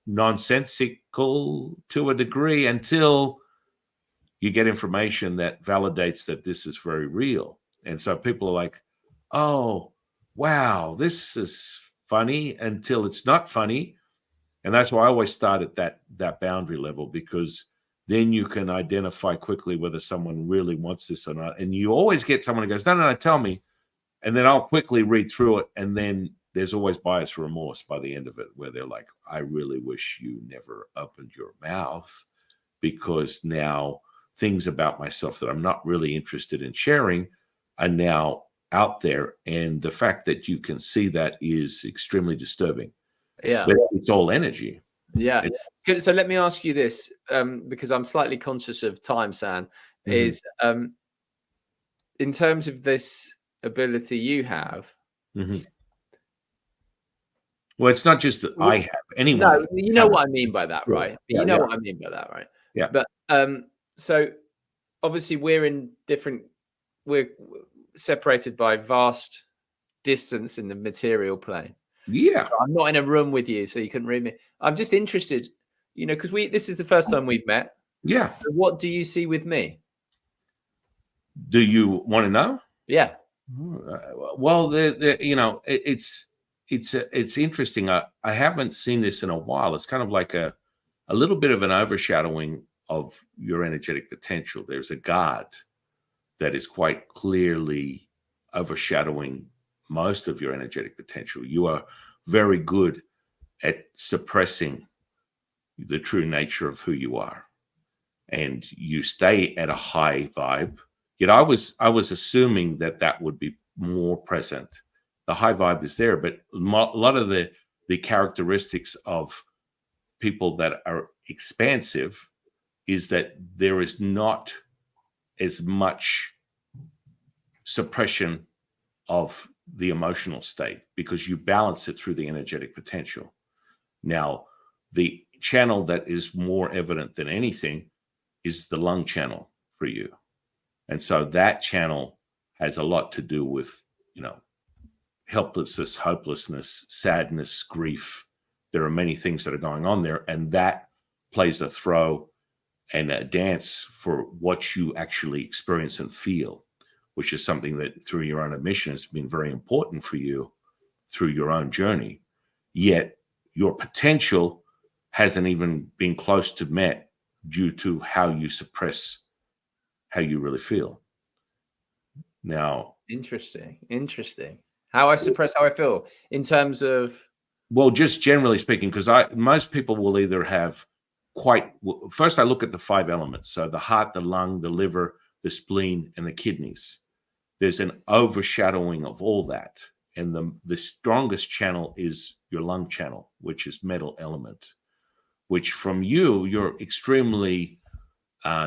S2: nonsensical to a degree until you get information that validates that this is very real. And so people are like, oh, wow, this is funny, until it's not funny. And that's why I always start at that boundary level, because then you can identify quickly whether someone really wants this or not. And you always get someone who goes, no, tell me. And then I'll quickly read through it. And then there's always buyer's remorse by the end of it, where they're like, I really wish you never opened your mouth, because now things about myself that I'm not really interested in sharing are now out there. And the fact that you can see that is extremely disturbing.
S1: Yeah.
S2: But it's all energy.
S1: Yeah. So let me ask you this, because I'm slightly conscious of time, Sam. is in terms of this ability you have.
S2: Well, it's not just that I have. Anyone.
S1: No, you know what I mean by that, right?
S2: Yeah,
S1: you know what I mean by that, right?
S2: Yeah.
S1: But so obviously we're separated by vast distance in the material plane.
S2: Yeah.
S1: So I'm not in a room with you, so you couldn't read me. I'm just interested, because this is the first time we've met.
S2: Yeah.
S1: So what do you see with me?
S2: Do you want to know?
S1: Yeah.
S2: Well, it's interesting. I haven't seen this in a while. It's kind of like a little bit of an overshadowing of your energetic potential. There's a guard that is quite clearly overshadowing most of your energetic potential. You are very good at suppressing the true nature of who you are, and you stay at a high vibe. Yet I was assuming that would be more present. The high vibe is there, but a lot of the characteristics of people that are expansive is that there is not as much suppression of the emotional state because you balance it through the energetic potential. Now, the channel that is more evident than anything is the lung channel for you. And so that channel has a lot to do with, helplessness, hopelessness, sadness, grief. There are many things that are going on there, and that plays a throw and a dance for what you actually experience and feel, which is something that through your own admission has been very important for you through your own journey. Yet your potential hasn't even been close to met due to how you suppress how you really feel. Now,
S1: interesting. How I suppress how I feel in terms of,
S2: well, just generally speaking, because most people will either have first I look at the 5 elements. So the heart, the lung, the liver, the spleen, and the kidneys. There's an overshadowing of all that. And the strongest channel is your lung channel, which is metal element, which from you're extremely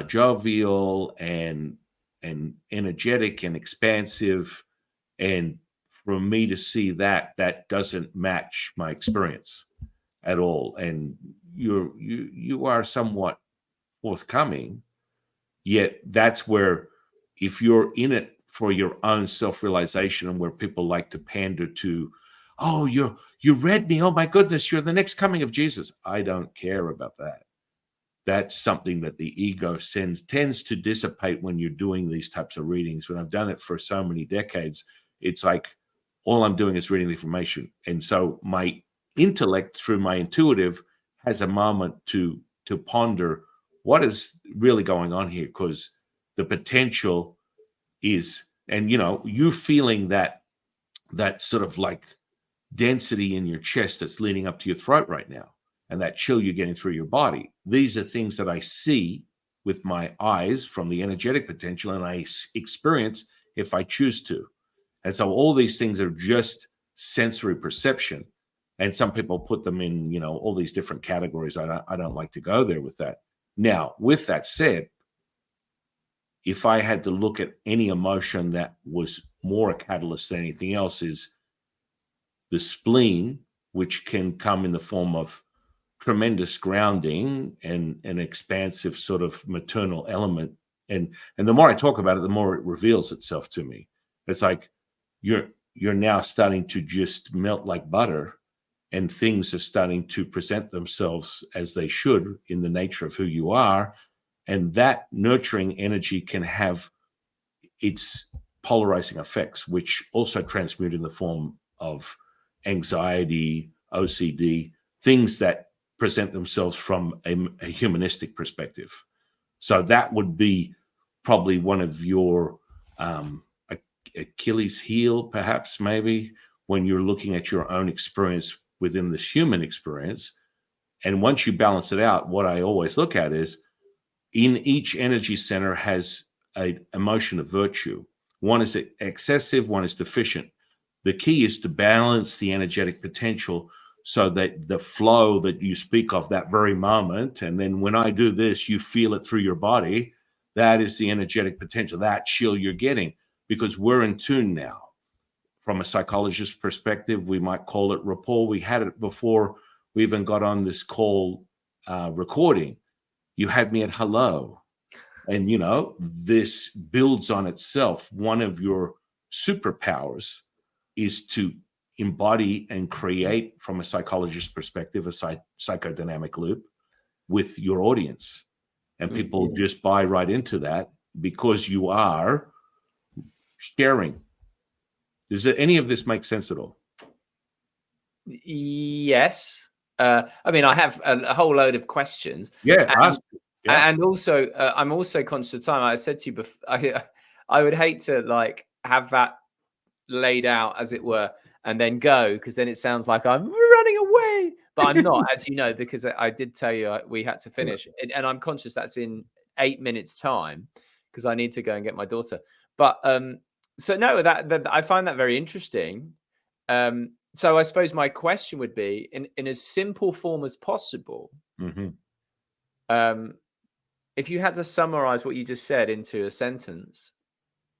S2: jovial and energetic and expansive. And for me to see that doesn't match my experience at all. And you are somewhat forthcoming, yet that's where, if you're in it for your own self-realization, and where people like to pander to, oh, you read me, oh my goodness, you're the next coming of Jesus. I don't care about that. That's something that the ego tends to dissipate when you're doing these types of readings. When I've done it for so many decades, it's like all I'm doing is reading the information. And so my intellect, through my intuitive, has a moment to ponder what is really going on here, because the potential is, and you feeling that sort of like density in your chest that's leading up to your throat right now, and that chill you're getting through your body. These are things that I see with my eyes from the energetic potential, and I experience if I choose to. And so all these things are just sensory perception. And some people put them in, all these different categories. I don't like to go there with that. Now, with that said, if I had to look at any emotion that was more a catalyst than anything else, is the spleen, which can come in the form of tremendous grounding and an expansive sort of maternal element. And the more I talk about it, the more it reveals itself to me. It's like you're now starting to just melt like butter, and things are starting to present themselves as they should in the nature of who you are. And that nurturing energy can have its polarizing effects, which also transmute in the form of anxiety, OCD, things that present themselves from a humanistic perspective. So that would be probably one of your Achilles heel, perhaps, maybe, when you're looking at your own experience within this human experience. And once you balance it out, what I always look at is, in each energy center has an emotion of virtue. One is excessive, one is deficient. The key is to balance the energetic potential so that the flow that you speak of that very moment, and then when I do this, you feel it through your body, That is the energetic potential, that chill you're getting, because we're in tune now. From a psychologist's perspective, we might call it rapport. We had it before we even got on this call recording. You had me at hello. And, you know, this builds on itself. One of your superpowers is to embody and create, from a psychologist's perspective, a psychodynamic loop with your audience. And people just buy right into that because you are sharing. Does any of this make sense at all?
S1: Yes. I mean, I have a whole load of questions.
S2: Yeah,
S1: and also, I'm also conscious of time. I said to you before, I would hate to like have that laid out, as it were, and then go, because then it sounds like I'm running away. But I'm not, as you know, because I did tell you we had to finish, and I'm conscious that's in 8 minutes' time, because I need to go and get my daughter. But so no, that I find that very interesting. So I suppose my question would be, in as simple form as possible, if you had to summarize what you just said into a sentence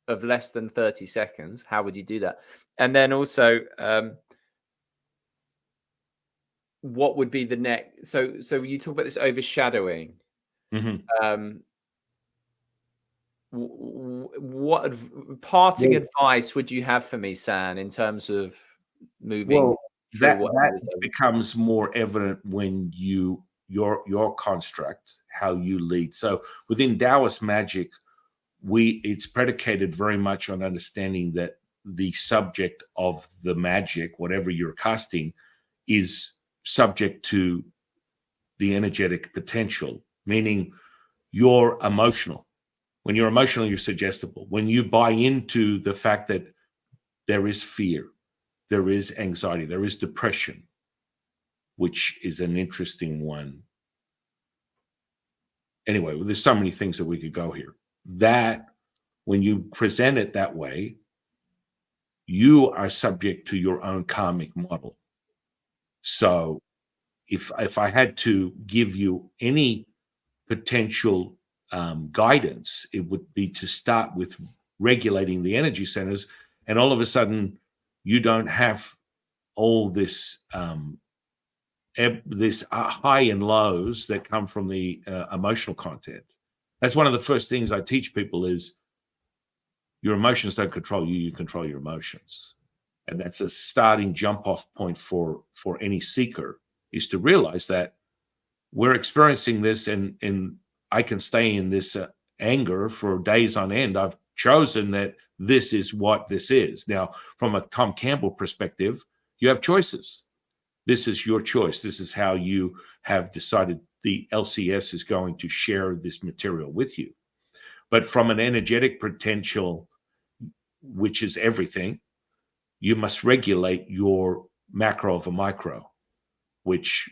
S1: of less than 30 seconds, how would you do that? And then also, what would be the next? So you talk about this overshadowing. What parting advice would you have for me, San, in terms of moving?
S2: Well, that becomes more evident when your construct, how you lead. So within Taoist magic, it's predicated very much on understanding that the subject of the magic, whatever you're casting, is subject to the energetic potential, meaning you're emotional. When you're emotional, you're suggestible. When you buy into the fact that there is fear, there is anxiety, there is depression, which is an interesting one. Anyway, there's so many things that we could go here. That when you present it that way, you are subject to your own karmic model. So if I had to give you any potential guidance, it would be to start with regulating the energy centers, and all of a sudden you don't have all this high and lows that come from the emotional content. That's one of the first things I teach people is your emotions don't control you, you control your emotions. And that's a starting jump off point for any seeker, is to realize that we're experiencing this, and I can stay in this anger for days on end. I've chosen that this is what this is. Now, from a Tom Campbell perspective, you have choices. This is your choice. This is how you have decided the LCS is going to share this material with you. But from an energetic potential, which is everything, you must regulate your macro of a micro, which,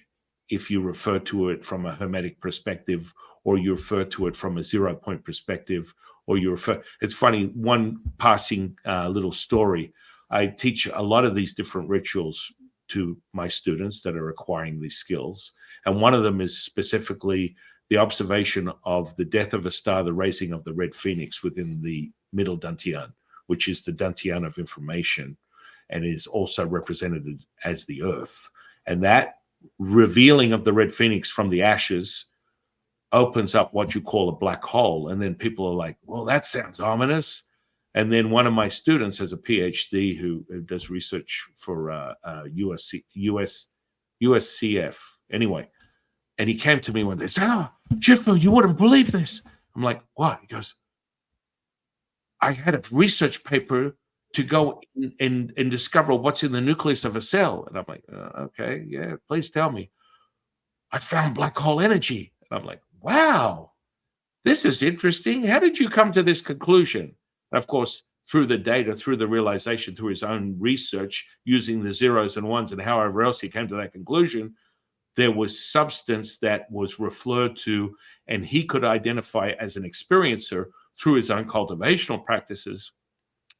S2: if you refer to it from a hermetic perspective, or you refer to it from a 0 point perspective, or you refer, it's funny, one passing little story. I teach a lot of these different rituals to my students that are acquiring these skills. And one of them is specifically the observation of the death of a star, the raising of the red phoenix within the middle dantian, which is the dantian of information, and is also represented as the earth. And that revealing of the red phoenix from the ashes opens up what you call a black hole. And then people are like, well, that sounds ominous. And then one of my students has a PhD who does research for USCF. Anyway, and he came to me one day and said, oh, Jifu, you wouldn't believe this. I'm like, what? He goes, I had a research paper to go and discover what's in the nucleus of a cell. And I'm like, okay, yeah, please tell me. I found black hole energy. And I'm like, wow, this is interesting. How did you come to this conclusion? And of course, through the data, through the realization, through his own research, using the zeros and ones and however else he came to that conclusion, there was substance that was referred to, and he could identify as an experiencer through his own cultivational practices.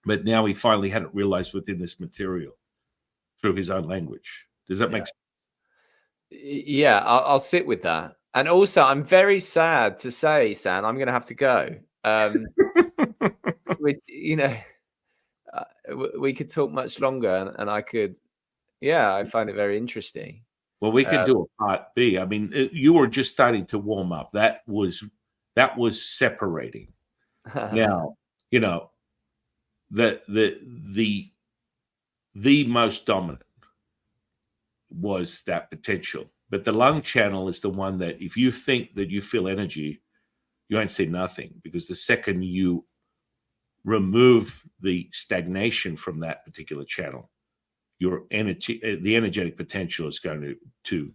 S2: But now he finally had it realized within this material through his own language. Does that make sense?
S1: Yeah, I'll sit with that. And also, I'm very sad to say, San, I'm going to have to go. which, you know, we could talk much longer, and I could, yeah, I find it very interesting.
S2: Well, we could do a part B. I mean, you were just starting to warm up. That was separating. Now, you know, the most dominant was that potential, but the lung channel is the one that if you think that you feel energy, you ain't say nothing, because the second you remove the stagnation from that particular channel, your energy, the energetic potential is going to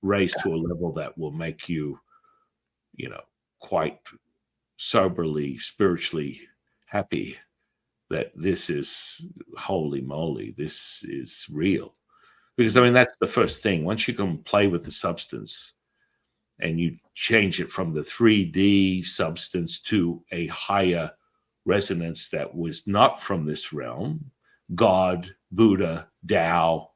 S2: raise to a level that will make you, you know, quite soberly, spiritually happy that this is, holy moly, this is real. Because I mean, that's the first thing. Once you can play with the substance and you change it from the 3D substance to a higher resonance that was not from this realm, God, Buddha, Tao,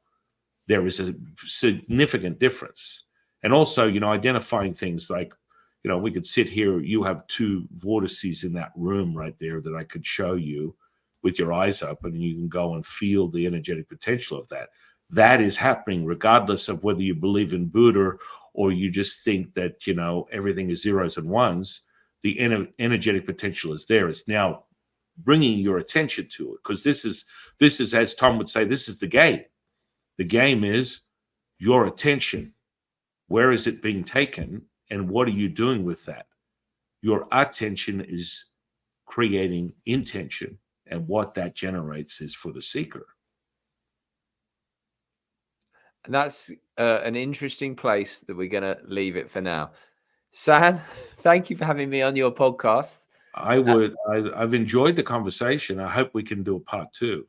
S2: there is a significant difference. And also, you know, identifying things like, you know, we could sit here, you have 2 vortices in that room right there that I could show you with your eyes open, and you can go and feel the energetic potential of that. That is happening regardless of whether you believe in Buddha or you just think that, you know, everything is zeros and ones. The energetic potential is there. It's now bringing your attention to it, because this is, as Tom would say, this is the game. The game is your attention. Where is it being taken, and what are you doing with that? Your attention is creating intention, and what that generates is for the seeker.
S1: And that's an interesting place that we're going to leave it for now. San, thank you for having me on your podcast.
S2: I've enjoyed the conversation. I hope we can do a part 2.